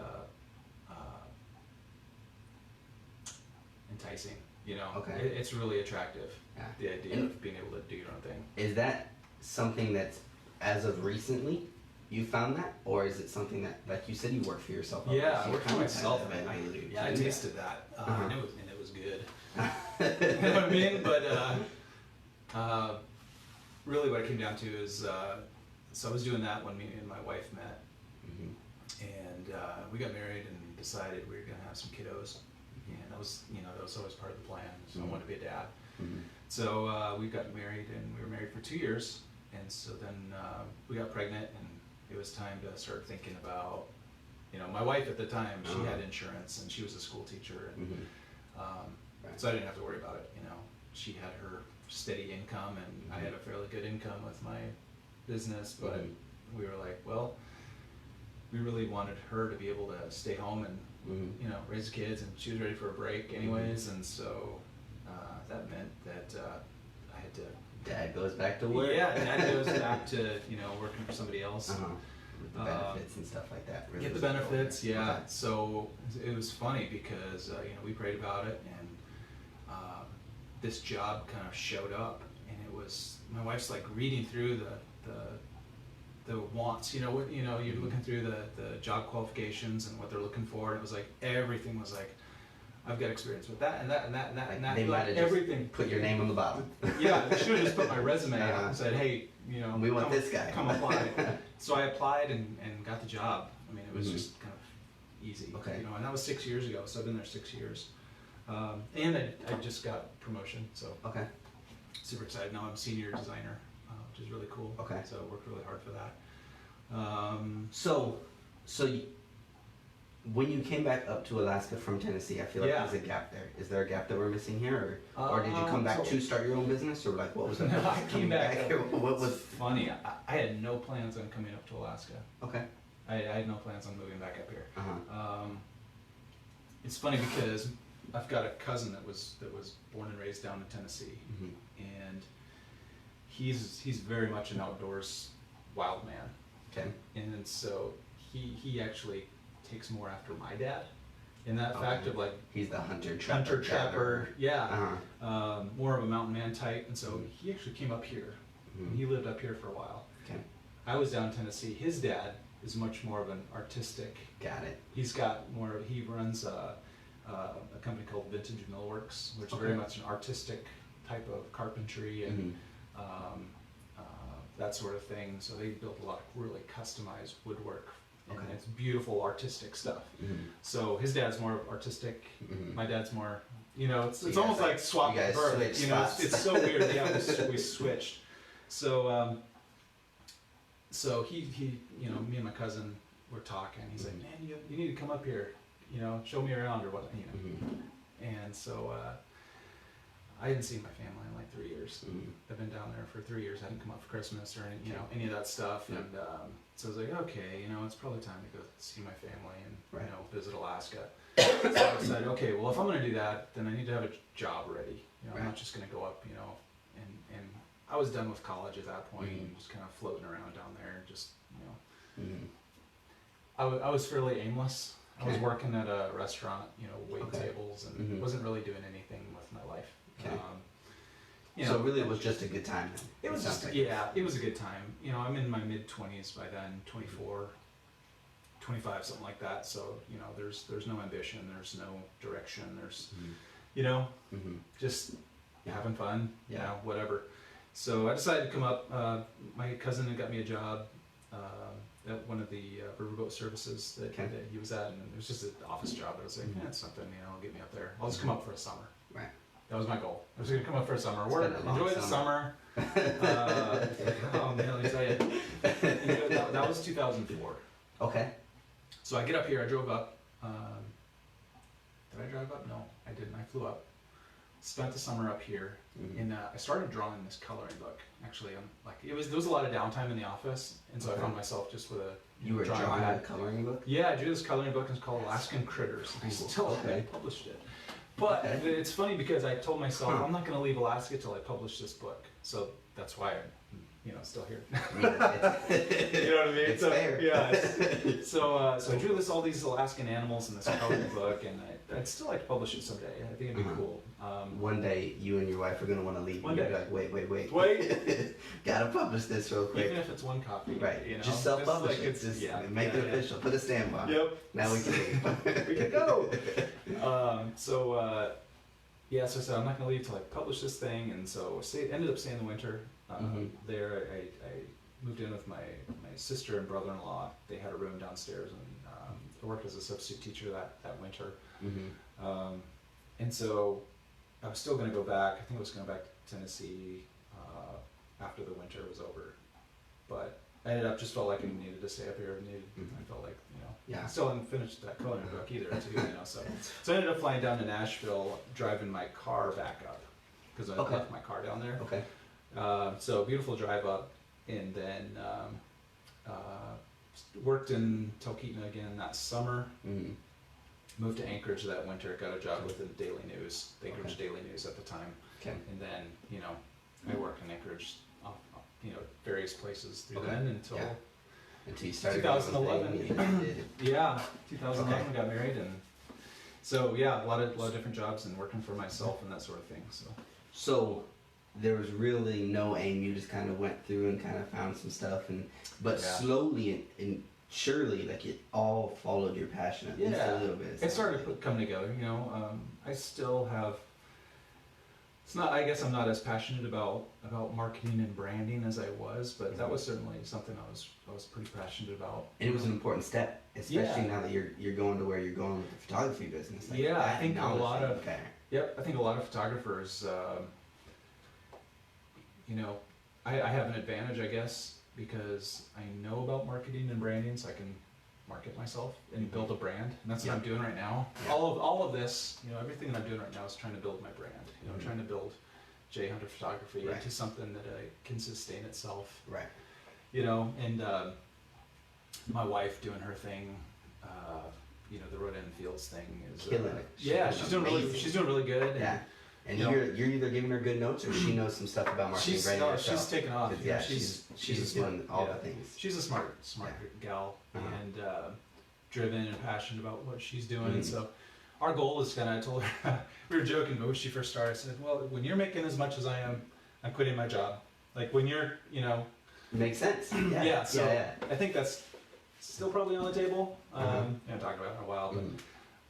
enticing. You know, Okay. It's really attractive. Yeah. The idea of being able to do your own thing. Is that something that's as of recently you found that, or is it something that, like you said, you work for yourself? Yeah, so I you're work for kinda myself, kind of and alluded I to. tasted that, and it was good. You know what I mean? But really, what it came down to is, so I was doing that when me and my wife met, and we got married and decided we were gonna have some kiddos, and that was, you know, that was always part of the plan. So I wanted to be a dad. So we got married, and we were married for 2 years, and so then we got pregnant, and it was time to start thinking about, you know, my wife at the time, she had insurance, and she was a school teacher, and so I didn't have to worry about it. You know, she had her steady income, and I had a fairly good income with my business, but we were like, well, we really wanted her to be able to stay home and you know, raise kids, and she was ready for a break anyways, and so that meant that I had to. Dad goes back to work. Yeah, Dad goes back to, you know, working for somebody else. With the benefits and stuff like that. Get the benefits, yeah. Okay. So it was funny because you know, we prayed about it, and this job kind of showed up, and it was, my wife's like reading through the wants, you know, you're looking through the job qualifications and what they're looking for, and it was like everything was like, I've got experience with that and that and that and that and that. They might have everything. Just put your name on the bottom. Yeah, they should have just put my resume out and said, hey, you know, we want this guy. Come apply. So I applied and got the job. I mean, it was just kind of easy. Okay. You know, and that was 6 years ago, so I've been there 6 years. And I just got promotion, so Okay. super excited. Now I'm senior designer, which is really cool. Okay. So I worked really hard for that. So when you came back up to Alaska from Tennessee, I feel like there's a gap there. Is there a gap that we're missing here, or did you come back to start your own business, or like what was that? No, I came back. What was funny? I had no plans on coming up to Alaska. Okay. I had no plans on moving back up here. Uh-huh. It's funny because I've got a cousin that was born and raised down in Tennessee, and he's very much an outdoors wild man. Okay. And so he actually takes more after my dad, in that fact of like, he's the hunter trapper. Yeah. More of a mountain man type, and so he actually came up here. And he lived up here for a while. Okay. I was down in Tennessee. His dad is much more of an artistic. Got it. He's got more. He runs a company called Vintage Millworks, which is very much an artistic type of carpentry and that sort of thing. So they built a lot of really customized woodwork. And it's beautiful artistic stuff. So his dad's more artistic. My dad's more, you know, it's almost like swap and birth. You know, it's so weird. Yeah, we switched. So so he, you know, me and my cousin were talking. He's like, man, you need to come up here. You know, show me around or what, you know. And so I hadn't seen my family in like 3 years. I've been down there for 3 years. I hadn't come up for Christmas or any of that stuff. Yeah. And so I was like, okay, it's probably time to go see my family and Right. visit Alaska. So I decided, okay, well, if I'm going to do that, then I need to have a job ready. I'm Right. not just going to go up, and I was done with college at that point, and just kind of floating around down there, just I was fairly aimless. I was Okay. working at a restaurant, waiting Okay. tables, and wasn't really doing anything with my life. Okay. So really, it was just a good time. Then. It was sounds just, like. yeah, it was a good time. I'm in my mid-20s by then, 24, 25, something like that. So, there's no ambition, there's no direction, there's, just having fun, Yeah. whatever. So I decided to come up. My cousin had got me a job at one of the riverboat services that he was at, and it was just an office job. I was like, it's something, it'll get me up there. I'll just come up for a summer. Right. That was my goal. I was going to come up for a summer, It's work, been a long enjoy the summer. Oh man, let me tell you. That was 2004. Okay. So I get up here, I drove up. Did I drive up? No, I didn't. I flew up. Spent the summer up here, and I started drawing this coloring book. Actually, there was a lot of downtime in the office, and so I found myself just with a You were drawing a coloring book? Yeah, I drew this coloring book. It's called Alaskan Critters. I still haven't published it. But it's funny because I told myself I'm not going to leave Alaska till I publish this book. So that's why I'm, still here. You know what I mean? It's fair. Yeah. So I drew all these Alaskan animals in this coloring book, and I'd still like to publish it someday. I think it'd be cool. One day, you and your wife are going to want to leave. One You're day. like, wait. Wait. Gotta publish this real quick. Even if it's one copy. Right. Just self-publish it. Just make it official. Put a stamp on it. Yep. Now we can leave. We can go. So I said I'm not going to leave till I publish this thing, and so ended up staying the winter there. I moved in with my sister and brother-in-law. They had a room downstairs, and I worked as a substitute teacher that winter. And so I was still going to go back. I think I was going back to Tennessee after the winter was over, but I ended up just felt like I needed to stay up here. I felt like I still hadn't finished that coloring book either, too. So I ended up flying down to Nashville, driving my car back up because I left my car down there. Okay. So beautiful drive up, and then worked in Talkeetna again that summer. Moved to Anchorage that winter. Got a job with the Daily News, the Anchorage Daily News at the time. Okay. And then I worked in Anchorage, various places through then until you started 2011. Yeah, 2011 got married, and so a lot of different jobs and working for myself and that sort of thing. So there was really no aim. You just kind of went through and kind of found some stuff, but slowly and surely, like it all followed your passion at least a little bit. It started to come together. I still have. It's not. I guess I'm not as passionate about marketing and branding as I was, but that was certainly something I was pretty passionate about. And it was an important step, especially now that you're going to where you're going with the photography business. Like I think a lot of Yep, I think a lot of photographers, I have an advantage, I guess, because I know about marketing and branding, so I can market myself and build a brand, and that's what I'm doing right now. Yeah. All of this, everything that I'm doing right now is trying to build my brand. I'm trying to build J.Hunter Photography into something that can sustain itself. Right. And my wife doing her thing. The Road End Fields thing is killing it. She's doing really good. And you're either giving her good notes or she knows some stuff about marketing branding herself. She's taken off. She's doing all the things. She's a smart gal and driven and passionate about what she's doing. And so our goal is I told her, we were joking, but when she first started, I said, well, when you're making as much as I am, I'm quitting my job. Like when you're, Makes sense. I think that's still probably on the table. I haven't talked about it in a while,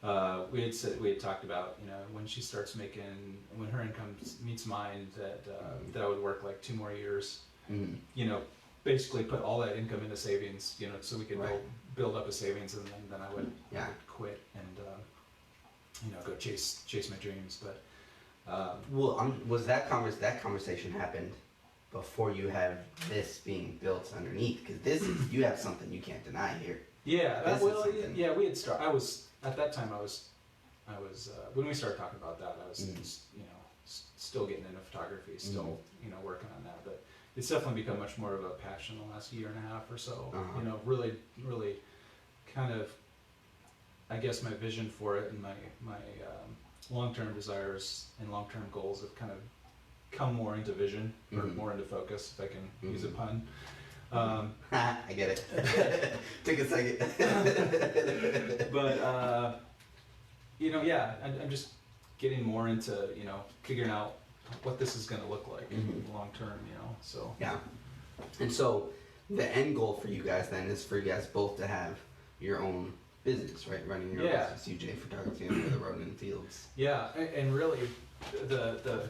but we had talked about when she starts when her income meets mine that I would work like 2 more years. Basically put all that income into savings. So we could build up a savings, and then I would quit and go chase my dreams. But was that conversation happened before you have this being built underneath? Because you have something you can't deny here. Yeah, we had started. I was at that time. I was when we started talking about that. I was, still getting into photography, still you know working on that, but it's definitely become much more of a passion the last year and a half or so. You know, really kind of, I guess my vision for it and my long-term desires and long-term goals have kind of come more into vision or more into focus, if I can use a pun. I get it. Take a second. But you know, yeah, I'm just getting more into, you know, figuring out what this is going to look like long term, you know. So yeah. And so the end goal for you guys then is for you guys both to have your own business, right? Running your own business, UJ Photography on the road and fields. Yeah, and really the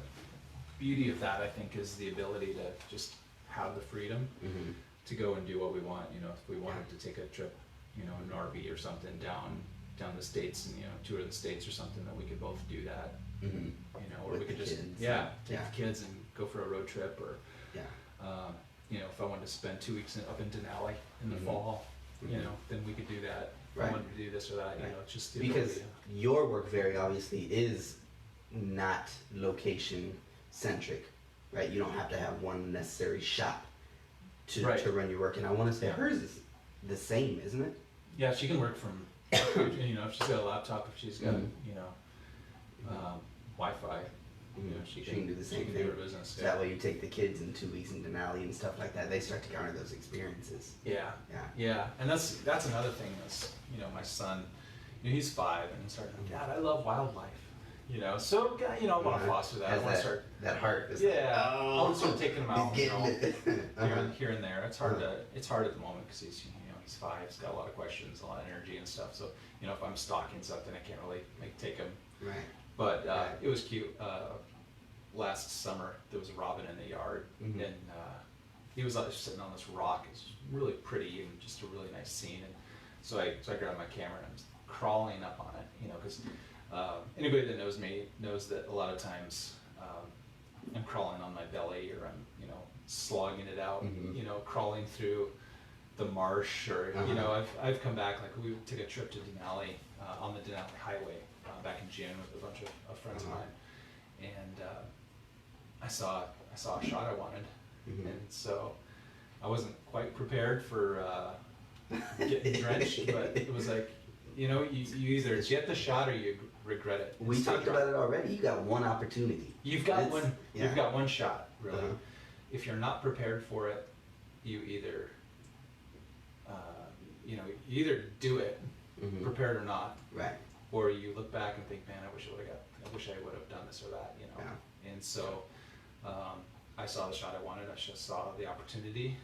beauty of that, I think, is the ability to just have the freedom to go and do what we want. You know, if we wanted to take a trip, you know, in an RV or something down the states and, you know, tour the states or something, that we could both do that. You know, or with we could just kids. take the kids and go for a road trip, or you know, if I wanted to spend 2 weeks up in Denali in the fall, you know, then we could do that. If I wanted to do this or that, you know, it's just the because your work very obviously is not location centric, right? You don't have to have one necessary shop to run your work, and I want to say hers is the same, isn't it? Yeah, she can work from you know, if she's got a laptop, if she's got you know Wi-Fi, you know, she can do the same do thing. her business. So that way you take the kids in 2 weeks in Denali and stuff like that, they start to garner those experiences. Yeah, and that's another thing. Is, you know, my son, you know, he's 5 and he started, Dad, I love wildlife. You know, so you know, I want to foster that. I want to start that heart. I'll start taking him out, you know, it. here and there. It's hard at the moment because he's, you know, he's 5. He's got a lot of questions, a lot of energy and stuff. So, you know, if I'm stalking something, I can't really take him. Right. But it was cute. Last summer there was a robin in the yard, and he was sitting on this rock. It's really pretty and just a really nice scene. And so I grabbed my camera and I was crawling up on it, you know, because anybody that knows me knows that a lot of times I'm crawling on my belly, or I'm, you know, slogging it out, you know, crawling through the marsh, or you know, I've come back, like we took a trip to Denali on the Denali Highway back in June with a bunch of friends of mine, and I saw a shot I wanted, and so I wasn't quite prepared for getting drenched, but it was like, you know, you either get the shot or you regret it. We talked about it already. You got one opportunity. You've got one. Yeah. You've got one shot, really. If you're not prepared for it, you either, you know, you either do it, prepared or not, right? Or you look back and think, man, I wish I would have done this or that, you know. Yeah. And so, I saw the shot I wanted. I just saw the opportunity,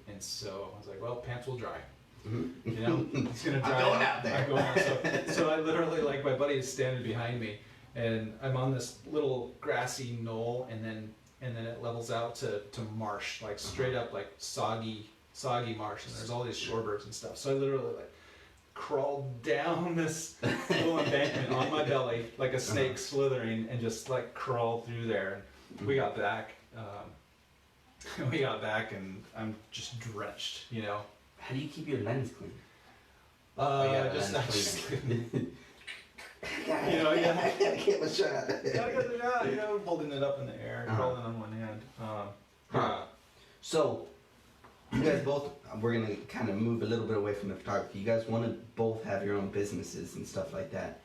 and so I was like, well, pants will dry. You know, it's gonna dry. I'm going out there. I'm going out. So I literally, like, my buddy is standing behind me, and I'm on this little grassy knoll, and then it levels out to marsh, like straight up, like soggy marsh, and there's all these shorebirds and stuff. So I literally, like, crawled down this little embankment on my belly like a snake slithering, and just like crawled through there. And we got back. And I'm just drenched, you know. How do you keep your lens clean? Just you know, I gotta get my shot. Gotta get the shot, you know, holding it up in the air, crawling on one hand. So, you guys both, we're gonna kind of move a little bit away from the photography. You guys want to both have your own businesses and stuff like that.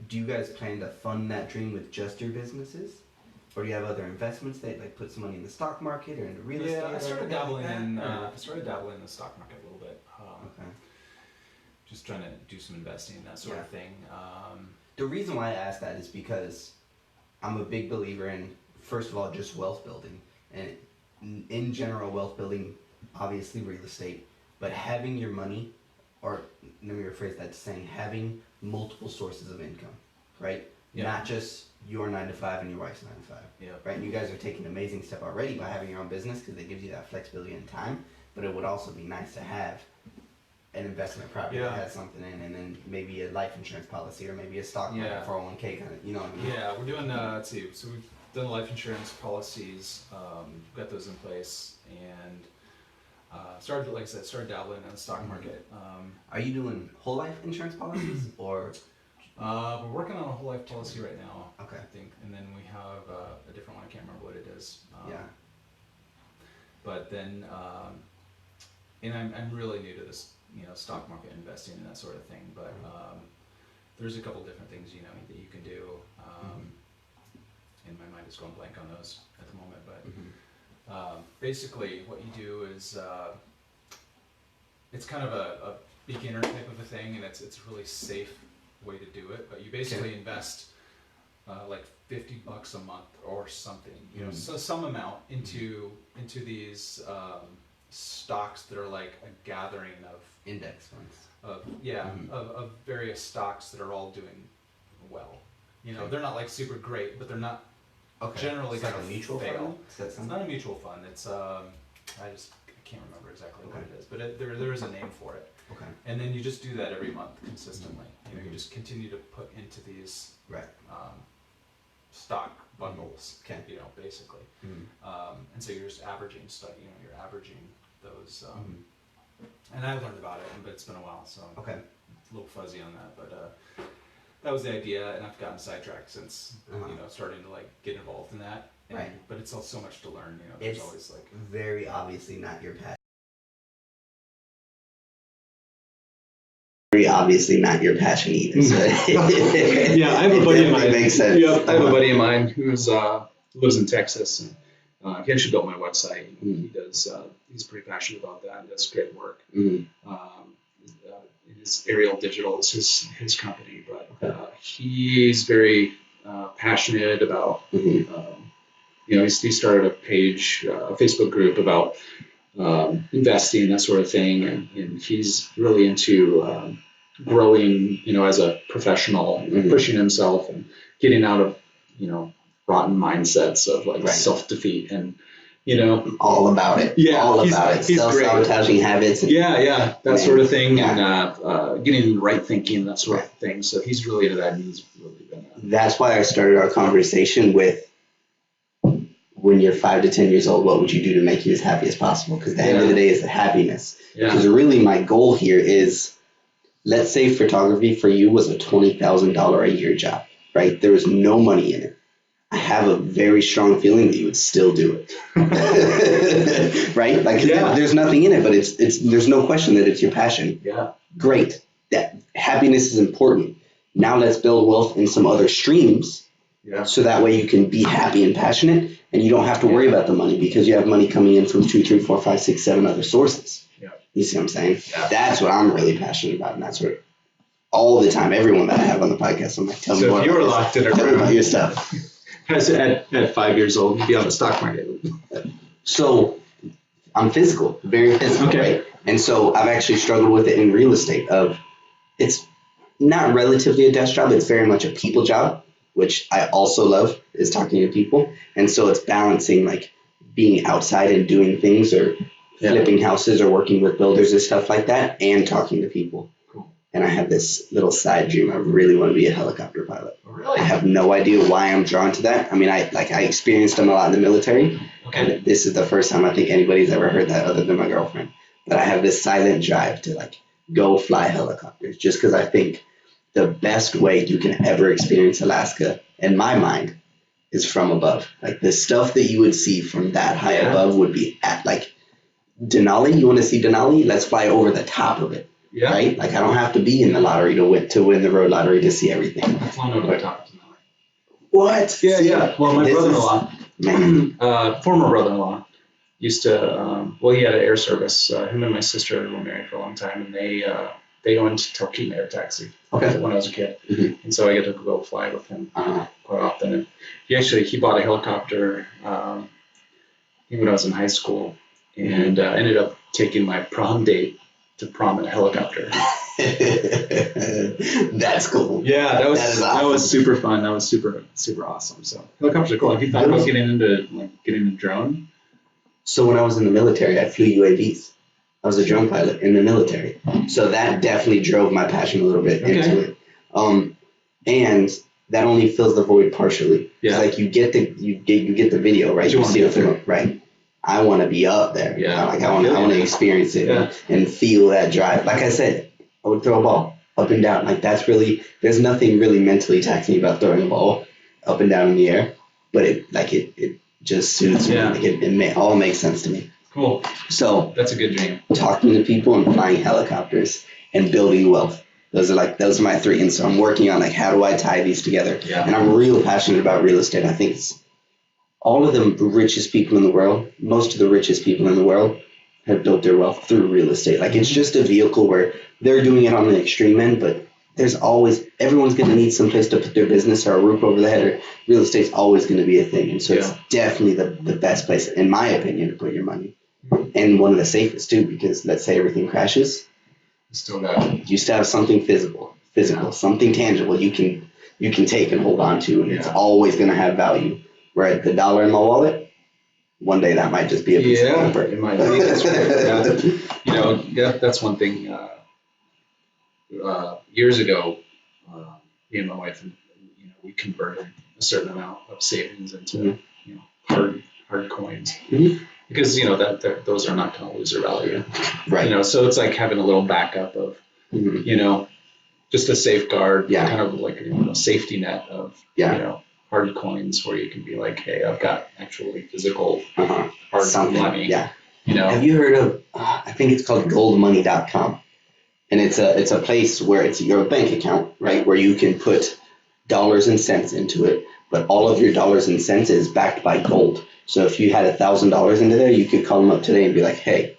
Do you guys plan to fund that dream with just your businesses? Or do you have other investments that, like, put some money in the stock market or into real estate? Yeah, I started dabbling in the stock market a little bit. Just trying to do some investing, that sort of thing. The reason why I ask that is because I'm a big believer in, first of all, just wealth building. And in general, wealth building, obviously real estate, but having your money, or let me rephrase that to saying having multiple sources of income, right? Yeah. Not just your 9 to 5 and your wife's 9 to 5. Yeah. Right? And you guys are taking an amazing step already by having your own business, because it gives you that flexibility and time. But it would also be nice to have an investment property that has something in, and then maybe a life insurance policy, or maybe a stock market 401k kind of, you know what I mean? Yeah, we're doing let's see. So we've done life insurance policies, got those in place, and started, like I said, dabbling in the stock market. Are you doing whole life insurance policies or We're working on a whole life policy right now. Okay. I think, and then we have a different one. I can't remember what it is. Yeah. But then, and I'm really new to this, stock market investing and that sort of thing. But there's a couple different things, that you can do. And my mind is going blank on those at the moment. But basically, what you do is it's kind of a beginner type of a thing, and it's a really safe way to do it. But you basically invest like $50 a month or something, so some amount into these stocks that are like a gathering of Index funds. Of various stocks that are all doing well. They're not like super great, but they're not generally It's going like to a mutual fail. fund? It's not a mutual fund. It's I can't remember exactly what it is, but there is a name for it. Okay. And then you just do that every month consistently. You just continue to put into these stock bundles. Okay. Basically. And so you're just averaging stuff. You're averaging those. And I learned about it, but it's been a while, so Okay. it's a little fuzzy on that. But that was the idea, and I've gotten sidetracked since starting to like get involved in that. And, Right. But it's still so much to learn. There's It's always like very obviously not your passion. Very obviously not your passion either. So Yeah, I have a buddy of mine. Makes sense. Yeah, I have a buddy of mine who's lives in Texas, and he actually built my website. He does. He's pretty passionate about that. He does great work. His Aerial Digital is his company, but he's very passionate about. He started a page, a Facebook group about investing, that sort of thing, and he's really into growing, as a professional, pushing himself and getting out of, rotten mindsets of like self-defeat and, all about it. Yeah, all about it. Self-sabotaging habits. And, that sort of thing, and getting right thinking, that sort of thing. So he's really into that, and he's really been. That's why I started our conversation with, when you're 5 to 10 years old, what would you do to make you as happy as possible? Because the end of the day is the happiness. Because really my goal here is, let's say photography for you was a $20,000 a year job, right? There was no money in it. I have a very strong feeling that you would still do it, right? Like there's nothing in it, but there's no question that it's your passion. Yeah. Great. That happiness is important. Now let's build wealth in some other streams. Yeah. So that way you can be happy and passionate, and you don't have to worry about the money because you have money coming in from 2, 3, 4, 5, 6, 7 other sources. Yeah. You see what I'm saying? Yeah. That's what I'm really passionate about, and that's what all the time, everyone that I have on the podcast, I'm like, tell me more. So if you were locked in a tell me about your stuff. At 5 years old, you'd be on the stock market. So I'm physical, very physical, right? And so I've actually struggled with it in real estate. It's not relatively a desk job, it's very much a people job, which I also love, is talking to people. And so it's balancing like being outside and doing things, or flipping houses, or working with builders and stuff like that, and talking to people. Cool. And I have this little side dream. I really want to be a helicopter pilot. Oh, really? I have no idea why I'm drawn to that. I mean, I experienced them a lot in the military. Okay. And this is the first time I think anybody's ever heard that other than my girlfriend. But I have this silent drive to like go fly helicopters, just because I think the best way you can ever experience Alaska, in my mind, is from above. Like the stuff that you would see from that high above would be at like Denali. You want to see Denali? Let's fly over the top of it. Yeah. Right? Like I don't have to be in the lottery to win the road lottery to see everything. I've flown over the top of Denali. What? Yeah. Well, my brother-in-law, former brother-in-law, used to. He had an air service. Him and my sister were married for a long time, and they owned Talkeetna Air Taxi when I was a kid. And so I get to go fly with him quite often. And he bought a helicopter when I was in high school, and ended up taking my prom date to prom in a helicopter. That's cool. Yeah, that was awesome. That was super fun. That was super awesome. So helicopters are cool. Have you thought about getting a drone? So when I was in the military, I flew UAVs. I was a drone pilot in the military. So that definitely drove my passion a little bit into it. And that only fills the void partially. Yeah. It's like you get the video, right? You see the film, right? I want to be up there. Yeah. Like I want to experience it and feel that drive. Like I said, I would throw a ball. up and down. Like that's really, there's nothing really mentally taxing about throwing a ball up and down in the air, but it just suits me. Yeah. Like it all makes sense to me. Cool. So That's a good dream. talking to people and flying helicopters and building wealth. Those are my three. And so I'm working on like, how do I tie these together? Yeah. And I'm real passionate about real estate. I think it's all of the richest people in the world, most of the richest people in the world have built their wealth through real estate. Like it's just a vehicle where they're doing it on the extreme end, but there's always, everyone's going to need some place to put their business or a roof over their head, or real estate's always going to be a thing. And so it's definitely the best place, in my opinion, to put your money. And one of the safest too, because let's say everything crashes, you still have something physical, something tangible you can take and hold on to, and it's always going to have value. Where the dollar in my wallet, one day that might just be a piece of paper. It might be. That's right. You know, that's one thing. Years ago, me and my wife, you know, we converted a certain amount of savings into you know, hard coins. Because you know that those are not going to lose their value, right? You know, so it's like having a little backup of, you know, just a safeguard, kind of like a safety net of, you know, hard coins where you can be like, hey, I've got actually physical hard something money. Yeah. You know, have you heard of? I think it's called goldmoney.com, and it's a place where it's your bank account, right, where you can put dollars and cents into it, but all of your dollars and cents is backed by gold. So if you had $1,000 into there, you could call them up today and be like, hey,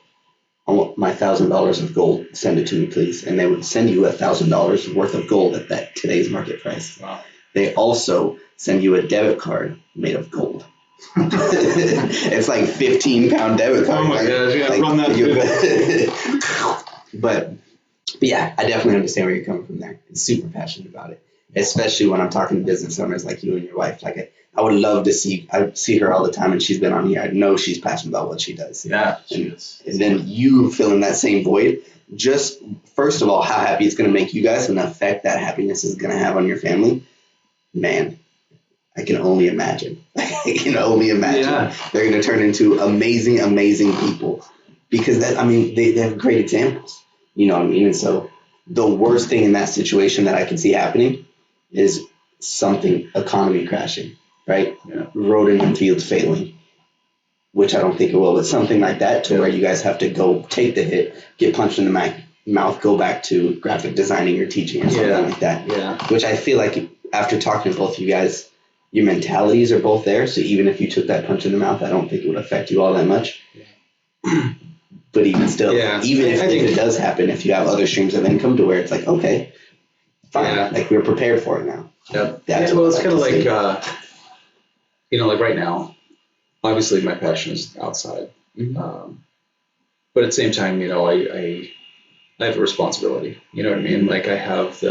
I want my $1,000 of gold. Send it to me, please. And they would send you $1,000 worth of gold at that today's market price. Wow. They also send you a debit card made of gold. It's like 15-pound debit card. Oh my gosh, yeah, run that. But yeah, I definitely understand where you're coming from there. I'm super passionate about it, especially when I'm talking to business owners like you and your wife. Like I would love to see, I see her all the time and she's been on here. I know she's passionate about what she does. Yeah, she is. And then you fill in that same void. Just first of all, how happy it's going to make you guys and the effect that happiness is going to have on your family. Man, I can only imagine. I can only imagine. Yeah. They're going to turn into amazing, amazing people because that, I mean, they have great examples. You know what I mean? And so the worst thing in that situation that I can see happening is something, economy crashing, right? Yeah. Road and fields failing, which I don't think it will, but something like that to where you guys have to go take the hit, get punched in the mouth, go back to graphic designing or teaching or something like that. Yeah. Which I feel like after talking to both you guys, your mentalities are both there. So even if you took that punch in the mouth, I don't think it would affect you all that much. Yeah. But even still, even if it does happen, if you have other streams of income to where it's like, okay, fine, like we're prepared for it now. Yep. Well, it's kind of like, you know, like right now, obviously my passion is outside. But at the same time, you know, I have a responsibility, you know what I mean? Like I have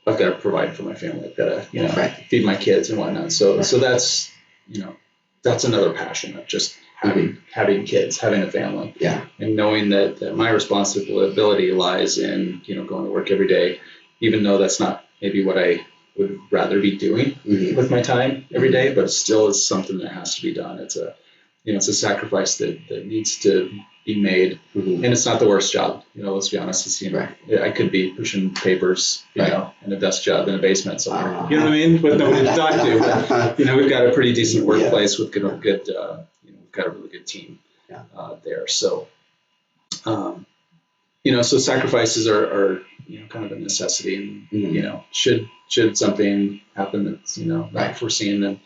I've got to provide for my family. I've got to, you know, feed my kids and whatnot. So that's, you know, that's another passion of just having kids, having a family. Yeah. And knowing that my responsibility lies in, you know, going to work every day, even though that's not maybe what I would rather be doing with my time every day, but still it's something that has to be done. It's a, you know, it's a sacrifice that needs to be made, and it's not the worst job. You know, let's be honest. It's, you know, I could be pushing papers, you know, in a desk job in a basement somewhere. You know what I mean? With nobody to talk to. But, you know, we've got a pretty decent workplace with good, you know, we've got a really good team there. So, you know, so sacrifices are you know, kind of a necessity, and you know, should something happen that's, you know, not foreseen, then,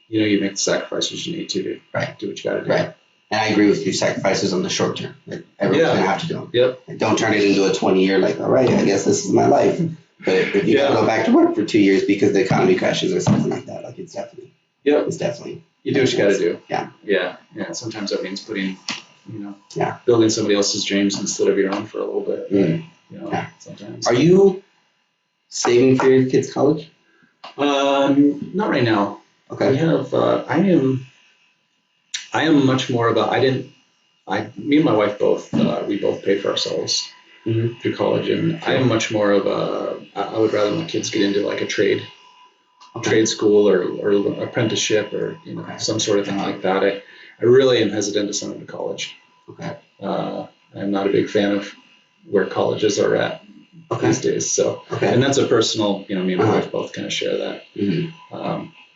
you know, you make the sacrifices you need to do what you got to do. Right. And I agree with you, sacrifices on the short term. Like everyone's going to have to do them. Yep. And don't turn it into a 20-year, like, all right, I guess this is my life. But if you got to go back to work for 2 years because the economy crashes or something like that, like it's definitely. It's definitely. You do what you got to do. Yeah. Yeah. Yeah. Sometimes that means putting, you know, building somebody else's dreams instead of your own for a little bit. You know, sometimes. Are you saving for your kids' college? Not right now. Okay. We have, I am much more of a, me and my wife both, we both pay for ourselves through college, and I am much more of a, I would rather my kids get into like a trade school or apprenticeship or, you know, some sort of thing like that. I really am hesitant to send them to college. Okay. I'm not a big fan of where colleges are at these days. So, and that's a personal, me and my wife both kind of share that.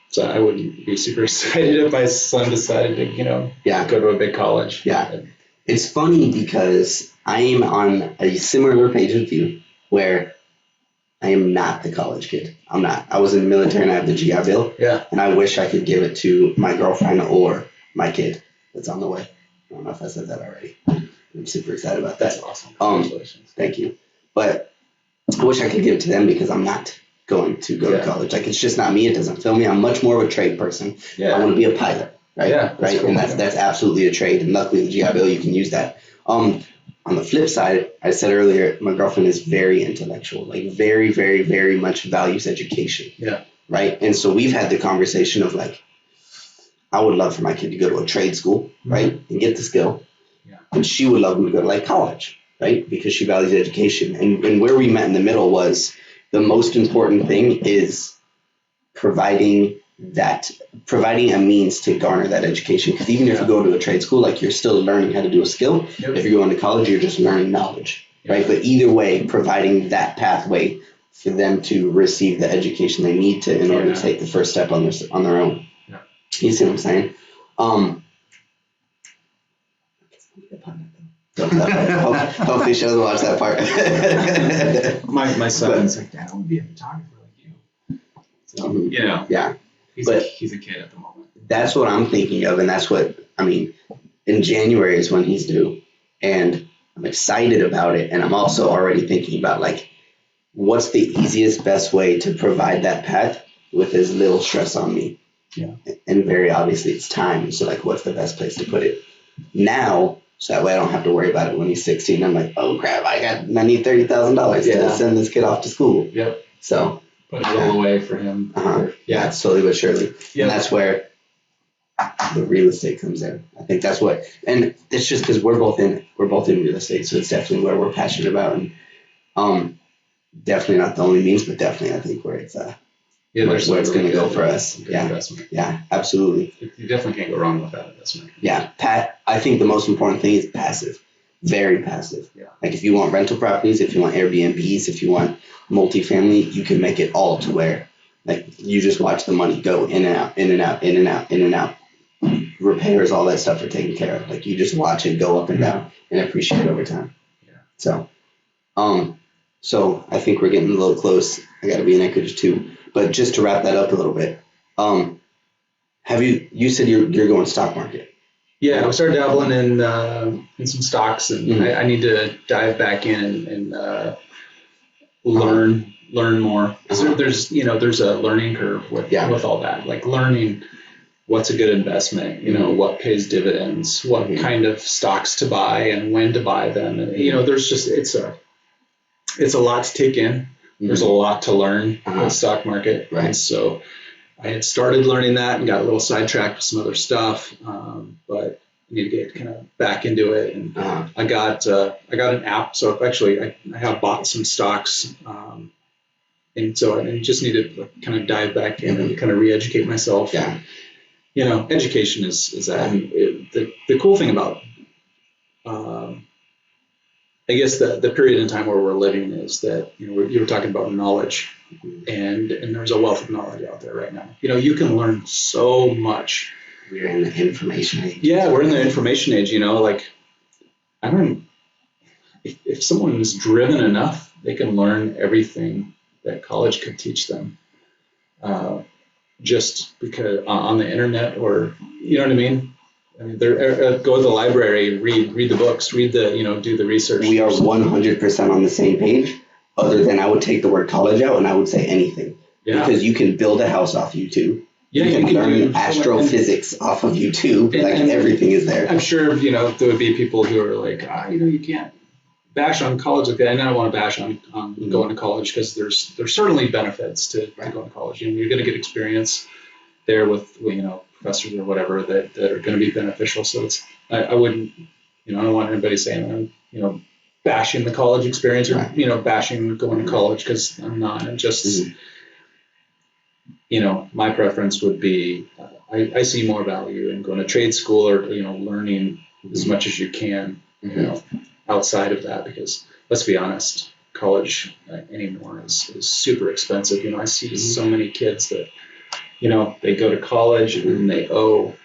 So I wouldn't be super excited if my son decided to, go to a big college. Yeah. It's funny because I am on a similar page with you where I am not the college kid. I'm not. I was in the military and I have the GI Bill. Yeah. And I wish I could give it to my girlfriend or my kid that's on the way. I don't know if I said that already. I'm super excited about that. That's awesome. Congratulations. Thank you. But I wish I could give it to them because I'm not going to go to college. Like, it's just not me. It doesn't fill me. I'm much more of a trade person. Yeah. I want to be a pilot, right? Yeah, right. Cool. And that's absolutely a trade. And luckily, the GI Bill, you can use that. On the flip side, I said earlier, my girlfriend is very intellectual, like very, very, very much values education. Yeah. Right. And so we've had the conversation of like, I would love for my kid to go to a trade school, right, and get the skill. Yeah. And she would love him to go to like college, right, because she values education. And where we met in the middle was the most important thing is providing a means to garner that education. Because even if you go to a trade school, like, you're still learning how to do a skill. Yep. If you're going to college, you're just learning knowledge, right? But either way, providing that pathway for them to receive the education they need to in order to take the first step on their own. Yeah. You see what I'm saying? Hopefully she doesn't watch that part. my son's like, Dad, I want to be a photographer like you. So, yeah. He's a kid at the moment. That's what I'm thinking of, and that's what, I mean, in January is when he's due, and I'm excited about it, and I'm also already thinking about, like, what's the easiest, best way to provide that path with as little stress on me. Yeah. And very obviously it's time, so, like, what's the best place to put it now, so that way I don't have to worry about it when he's 16. I'm like, oh crap, I need $30,000 to send this kid off to school. Yep. So put it all away for him. Yeah, slowly but surely. Yeah. And that's where the real estate comes in. I think that's what, and it's just because we're both in real estate, so it's definitely where we're passionate about, and definitely not the only means, but definitely I think where it's where it's going to go for us. Yeah, investment. Yeah, absolutely. You definitely can't go wrong with that investment. Yeah, I think the most important thing is passive, very passive. Yeah. Like, if you want rental properties, if you want Airbnbs, if you want multifamily, you can make it all to where, like, you just watch the money go in and out, in and out, in and out, in and out. Repairs, all that stuff are taken care of. Like, you just watch it go up and down and appreciate over time. Yeah. So I think we're getting a little close. I got to be in Anchorage too. But just to wrap that up a little bit, you said you're going stock market? Yeah, we started dabbling in some stocks, and I need to dive back in and learn more. There's a learning curve with all that, like learning what's a good investment, what pays dividends, what kind of stocks to buy and when to buy them. And, there's just, it's a lot to take in. There's a lot to learn in the stock market. Right. And so I had started learning that and got a little sidetracked with some other stuff. But I need to get kind of back into it. And I got an app. So actually I have bought some stocks. And so I just need to kind of dive back in and kind of re-educate myself. Yeah. Education is that. And the cool thing about, I guess the period in time where we're living is that, you were talking about knowledge, and there's a wealth of knowledge out there right now. You can learn so much. We're in the information age. Yeah, we're in the information age, like, I don't, if someone is driven enough, they can learn everything that college could teach them. Just because on the internet, or, you know what I mean? I mean, go to the library, read the books, do the research. We are 100% on the same page, other than I would take the word college out and I would say anything. Yeah. Because you can build a house off YouTube. Yeah, you can learn astrophysics off of YouTube. And everything is there. I'm sure, there would be people who are like, you can't bash on college like that. And I don't want to bash on going to college, because there's certainly benefits to going to college. You're going to get experience there with, professors or whatever that are going to be beneficial. So I wouldn't, I don't want anybody saying I'm, bashing the college experience or, bashing going to college, because I'm not. I'm just, my preference would be, I see more value in going to trade school or, learning as much as you can, outside of that, because let's be honest, college anymore is super expensive. I see so many kids that, they go to college and they owe,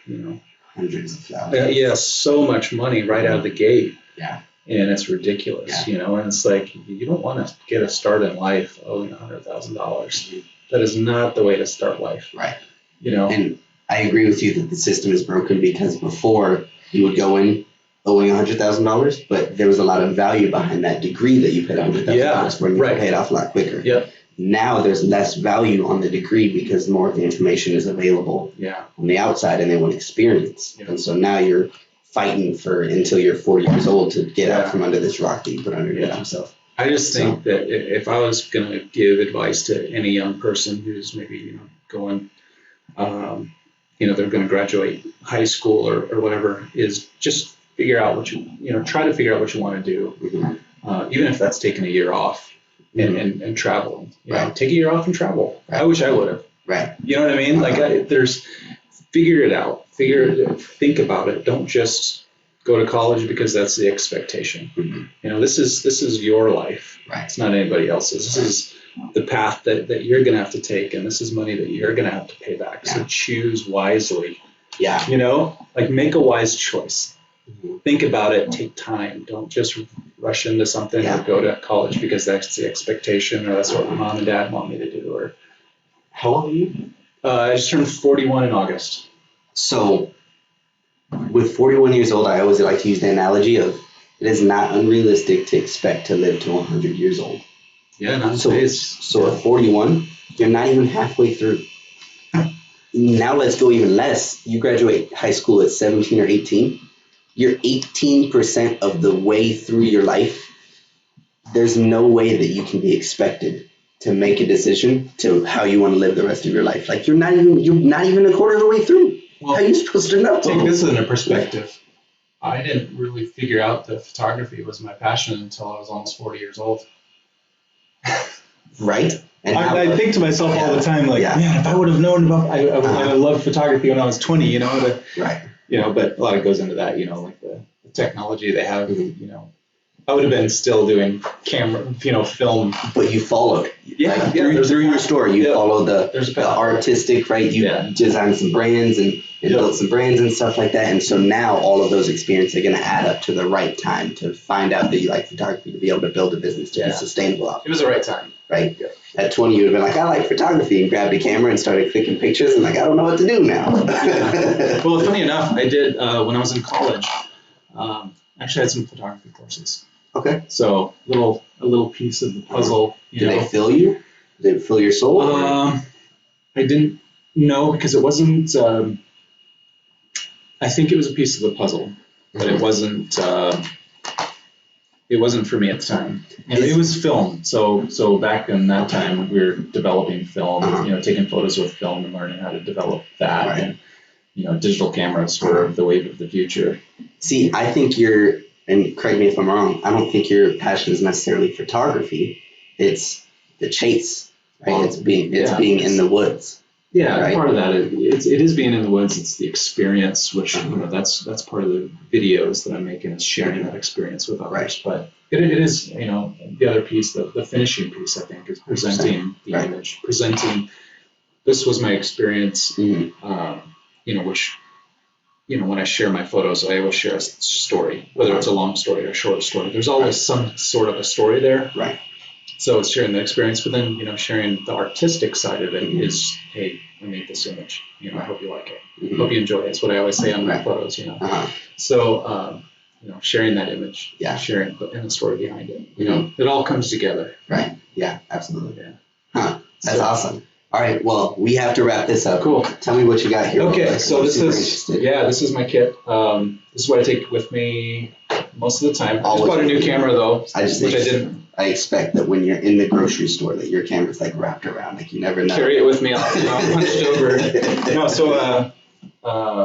hundreds of thousands. yeah, so much money right out of the gate. Yeah. And it's ridiculous, and it's like, you don't want to get a start in life owing $100,000. That is not the way to start life. Right. And I agree with you that the system is broken, because before you would go in owing $100,000, but there was a lot of value behind that degree that you paid $100,000 for, and you could pay it off a lot quicker. Yep. Now there's less value on the degree because more of the information is available on the outside, and they want experience. Yep. And so now you're fighting for until you're 40 years old to get out from under this rock that you put underneath yourself. I just think that if I was going to give advice to any young person who's maybe, going, they're going to graduate high school or whatever, is just figure out what try to figure out what you want to do, even if that's taking a year off and traveling. Take a year off and travel. I wish I would have. Right. You know what I mean? Figure it out. Think about it. Don't just go to college because that's the expectation. This is your life. Right. It's not anybody else's. This is the path that you're going to have to take, and this is money that you're going to have to pay back. So choose wisely. Yeah. Make a wise choice. Think about it. Take time. Don't just rush into something or go to college because that's the expectation, or that's what mom and dad want me to do. Or how old are you? I just turned 41 in August. So with 41 years old, I always like to use the analogy of it is not unrealistic to expect to live to 100 years old. Yeah, not so at 41, you're not even halfway through. Now let's go even less. You graduate high school at 17 or 18. You're 18% of the way through your life. There's no way that you can be expected to make a decision to how you want to live the rest of your life. Like you're not even a quarter of the way through. Well, how are you supposed to know? Take this into perspective. I didn't really figure out that photography was my passion until I was almost 40 years old. Right. And I think to myself all the time, like, man, if I would have known about, I would love photography when I was 20, right. But a lot of goes into that, like the technology they have, I would have been still doing camera, film. But you followed. Yeah. Through your story, you followed the artistic, right? You designed some brands and built some brands and stuff like that. And so now all of those experiences are going to add up to the right time to find out that you like photography, to be able to build a business, to be sustainable. It was the right time. Right? Yeah. At 20, you would have been like, I like photography, and grabbed a camera and started clicking pictures, and I don't know what to do now. Well, funny enough, I did, when I was in college, actually had some photography courses. Okay. So a little piece of the puzzle. Did they fill you? Did it fill your soul? I didn't know, because it wasn't. I think it was a piece of the puzzle, but it wasn't. It wasn't for me at the time. It was film. So back in that time, we were developing film. Taking photos with film and learning how to develop that. Right. And digital cameras were the wave of the future. See, I think and correct me if I'm wrong, I don't think your passion is necessarily photography. It's the chase, right? It's being in the woods. Yeah, right? Part of that it is being in the woods. It's the experience, which that's part of the videos that I'm making, is sharing that experience with others. Right. But it is the other piece, the finishing piece, I think, is presenting the image, presenting. This was my experience. Which. When I share my photos, I always share a story, whether it's a long story or a short story. There's always some sort of a story there. Right. So it's sharing the experience, but then, sharing the artistic side of it is, hey, I made this image. I hope you like it. Hope you enjoy it. That's what I always say on my photos, So, sharing that image, sharing and the story behind it. It all comes together. Right. Yeah, absolutely. Yeah. Huh. That's awesome. All right, well, we have to wrap this up. Cool. Tell me what you got here. Okay, so this is my kit. This is what I take with me most of the time. I just bought a new camera, though, which I didn't. I expect that when you're in the grocery store that your camera's like wrapped around, like you never know. Carry it with me. I'll hunched over. No,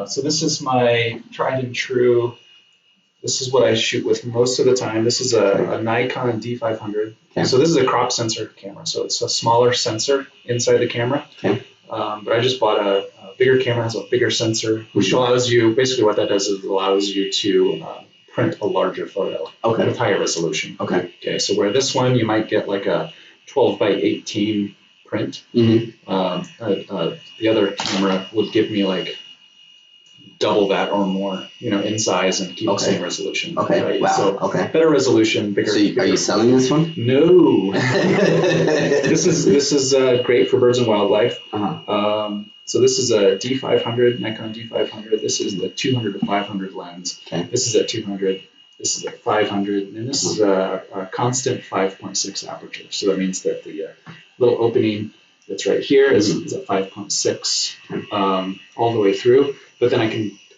so this is my tried and true. This is what I shoot with most of the time. This is a Nikon D500. Okay. So this is a crop sensor camera. So it's a smaller sensor inside the camera. Okay. But I just bought a bigger camera, has a bigger sensor, which allows you, basically what that does is it allows you to print a larger photo Okay. with higher resolution. Okay. Okay, so where this one you might get like a 12 by 18 print, the other camera would give me like double that or more, in size and keep the same resolution. Okay. Right? Wow. So okay. better resolution, bigger. So are you selling this one? No. This is great for birds and wildlife. So this is a D500, Nikon D500. This is the 200 to 500 lens. Okay. This is at 200. This is at 500, and this is a constant 5.6 aperture. So that means that the little opening that's right here is at 5.6 all the way through. But then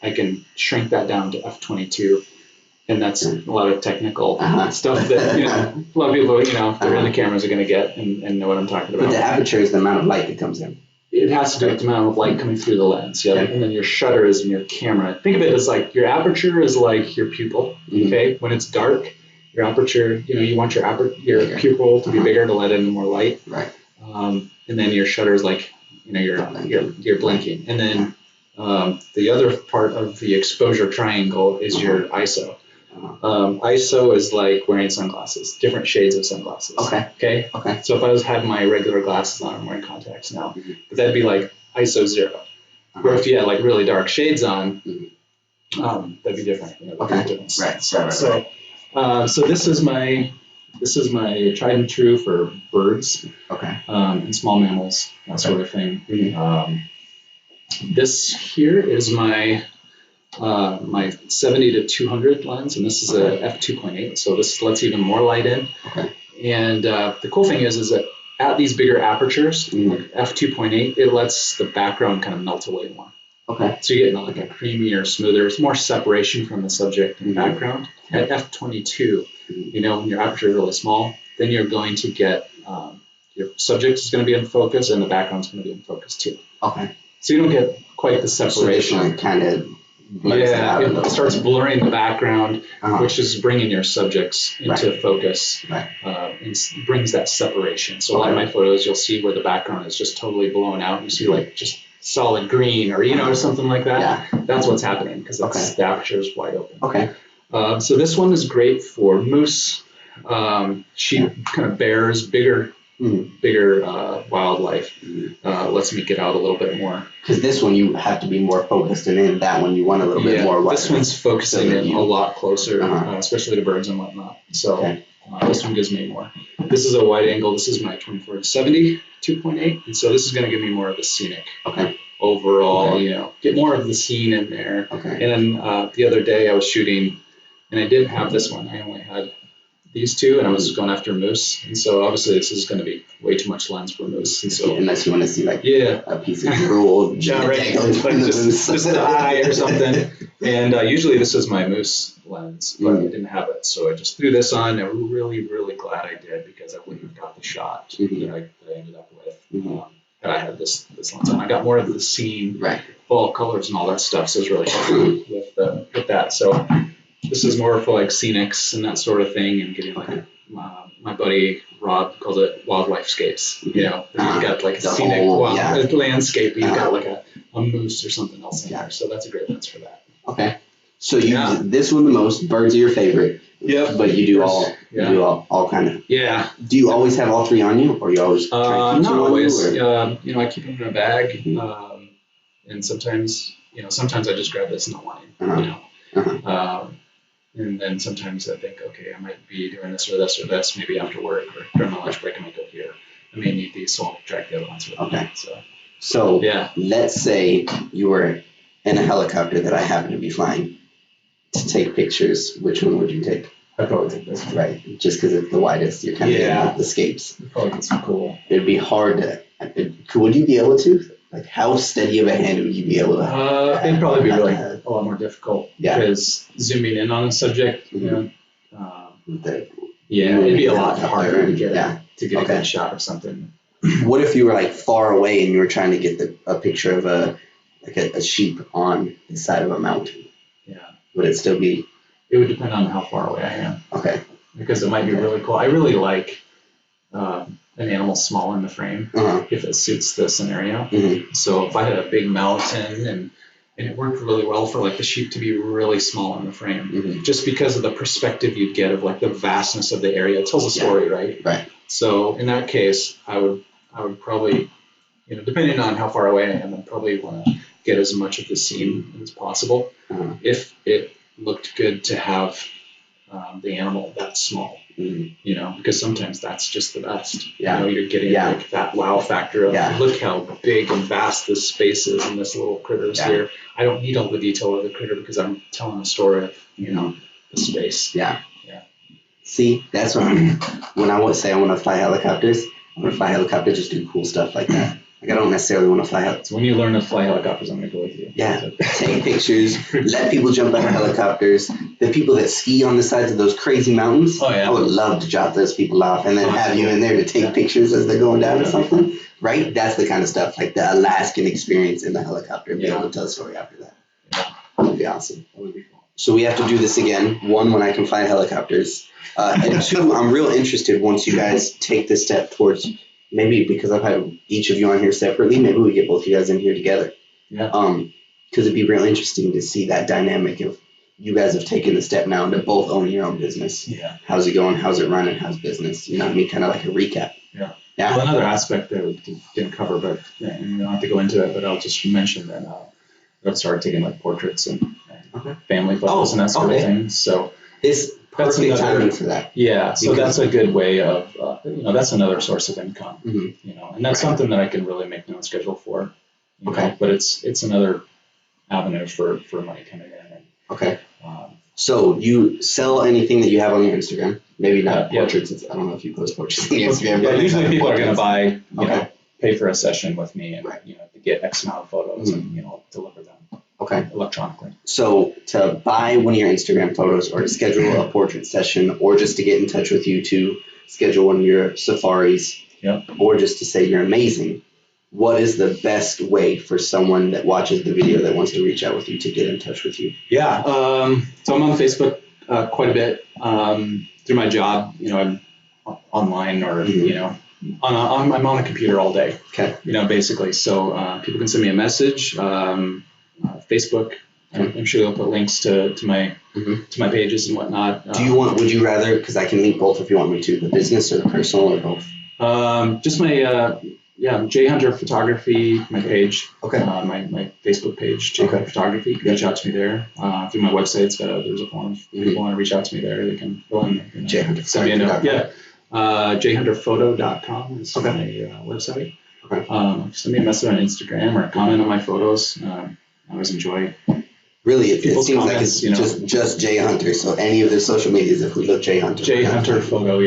I can shrink that down to f/22, and that's a lot of technical stuff that a lot of people if they're in the cameras are going to get and know what I'm talking about. But the aperture is the amount of light that comes in. It has to do with the amount of light coming through the lens, and then your shutter is in your camera. Think of it as like your aperture is like your pupil. Okay, when it's dark, your aperture, you want your pupil to be bigger to let in more light. Right. And then your shutter is like you're blinking, and then the other part of the exposure triangle is your ISO. ISO is like wearing sunglasses, different shades of sunglasses. Okay. So if I had my regular glasses on, I'm wearing contacts now, but that'd be like ISO 0. Or if you had like really dark shades on, that'd be different. Right. So this is my tried and true for birds. And small mammals, that sort of thing. This here is my 70 to 200 lens, and this is a f2.8, so this lets even more light in. And the cool thing is that at these bigger apertures, like f2.8, it lets the background kind of melt away more. So you're getting like a creamier, smoother, it's more separation from the subject and background. At f22, when your aperture is really small, then you're going to get your subject is going to be in focus and the background is going to be in focus too. So you don't get quite the separation. So kind of it starts blurring the background, which is bringing your subjects into focus, and brings that separation. So a lot of my photos, you'll see where the background is just totally blown out. You see like just solid green or something like that. That's what's happening because the aperture is wide open. So this one is great for moose, sheep, kind of bears, bigger wildlife. Lets me get out a little bit more. Because this one you have to be more focused, and in that one you want a little bit more. This one's focusing in a lot closer, especially to birds and whatnot. So this one gives me more. This is a wide angle. This is my 24 to 70 2.8, and so this is going to give me more of the scenic. Overall, get more of the scene in there. And then the other day I was shooting, and I didn't have this one. I only had these two, and I was going after moose, and so obviously this is going to be way too much lens for moose. And so unless you want to see like a piece of cruel, like just the eye or something. And usually this is my moose lens, but I didn't have it, so I just threw this on. I'm really, really glad I did because I wouldn't have got the shot that I ended up with had I had this lens on. I got more of the scene, fall colors and all that stuff, so it was really fun with that. So this is more for like scenics and that sort of thing, and getting like my buddy Rob calls it wildlife scapes. You've got like a scenic landscape, but you've got like a moose or something else in there. So that's a great lens for that. So you use this one the most. Birds are your favorite. But you do all kind of. Do you always have all three on you, or you always try to keep not always. On you, I keep them in a bag, and sometimes I just grab this and line. And then sometimes I think, okay, I might be doing this or this or this, maybe after work or during my lunch break, I might go here. I may need these, so I'll drag the other ones with me. So let's say you were in a helicopter that I happen to be flying to take pictures. Which one would you take? I'd probably take this. Right, just because it's the widest. You're kind of getting the scapes. Probably get some cool. It'd be hard to. Would you be able to? Like, how steady of a hand would you be able to? It'd probably be really a lot more difficult because zooming in on a subject, it'd be a lot harder to get a good shot of something. What if you were like far away and you were trying to get a picture of a sheep on the side of a mountain? Would it still be? It would depend on how far away I am. Because it might be really cool. I really like an animal small in the frame if it suits the scenario. So if I had a big mountain and And it worked really well for like the sheep to be really small in the frame, Mm-hmm. just because of the perspective you'd get of like the vastness of the area. It tells a story, right? Right. So in that case, I would probably, depending on how far away I am, I'd probably want to get as much of the scene as possible. Uh-huh. If it looked good to have the animal that small, because sometimes that's just the best. Yeah. You're getting like that wow factor of look how big and vast this space is and this little critter's here. I don't need all the detail of the critter because I'm telling a story of, the space. Yeah. See, that's when I would say I want to fly helicopters. I want to fly helicopters, just do cool stuff like that. Like I don't necessarily want to fly helicopters. So when you learn to fly helicopters, I'm going to go with you. Yeah, take pictures, let people jump out of helicopters. The people that ski on the sides of those crazy mountains, I would love to drop those people off and then have you in there to take pictures as they're going down or something. Right? That's the kind of stuff, like the Alaskan experience in the helicopter and be able to tell a story after that. That would be awesome. That would be cool. So we have to do this again. One, when I can fly helicopters. And two, I'm real interested once you guys take this step towards, maybe because I've had each of you on here separately, maybe we get both of you guys in here together. Yeah. Because it'd be real interesting to see that dynamic of you guys have taken the step now to both own your own business. Yeah. How's it going? How's it running? How's business? You know what I mean? Kind of like a recap. Yeah. Yeah. Well, another aspect that we didn't cover, but you don't have to go into it, but I'll just mention that I've started taking like portraits and family photos and that sort of thing. So it's perfect timing for that. Yeah. So that's a good way of, that's another source of income, and that's something that I can really make my own schedule for. But it's another avenue for money coming in. Okay. So you sell anything that you have on your Instagram? Maybe not portraits. I don't know if you post portraits on Instagram. Yeah, usually people are going to buy, pay for a session with me and to get X amount of photos and deliver them electronically. So to buy one of your Instagram photos or to schedule a portrait session or just to get in touch with you to schedule one of your safaris or just to say you're amazing, what is the best way for someone that watches the video that wants to reach out with you to get in touch with you? Yeah. So I'm on Facebook quite a bit through my job. I'm online or, I'm on the computer all day, basically. So people can send me a message, Facebook. I'm sure they'll put links to my pages and whatnot. Would you rather, because I can link both if you want me to, the business or the personal or both? Just my, J.Hunter Photography, my page, my Facebook page, J.Hunter Photography. You can reach out to me there. Through my website, there's a form. If people want to reach out to me there, they can go on. J.Hunter send me a note. J.Hunter.photo.com is my website. Send me a message on Instagram or comment on my photos. I always enjoy. Really, it seems like it's just J.Hunter. So any of their social medias, if we look J.Hunter. J.Hunter.photo,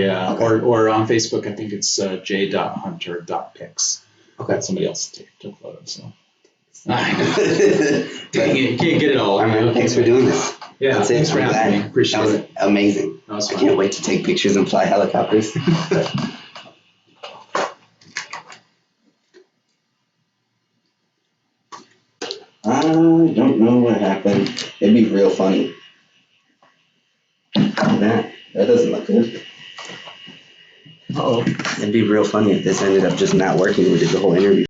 or on Facebook, I think it's J.Hunter.pics. Okay. Somebody else took photos, so. Dang it, you can't get it all. All right, thanks for doing this. Yeah, that's it. thanks for having me. Appreciate it. That was amazing. I can't wait to take pictures and fly helicopters. I don't know what happened. It'd be real funny. That doesn't look good. Uh-oh. It'd be real funny if this ended up just not working. We did the whole interview.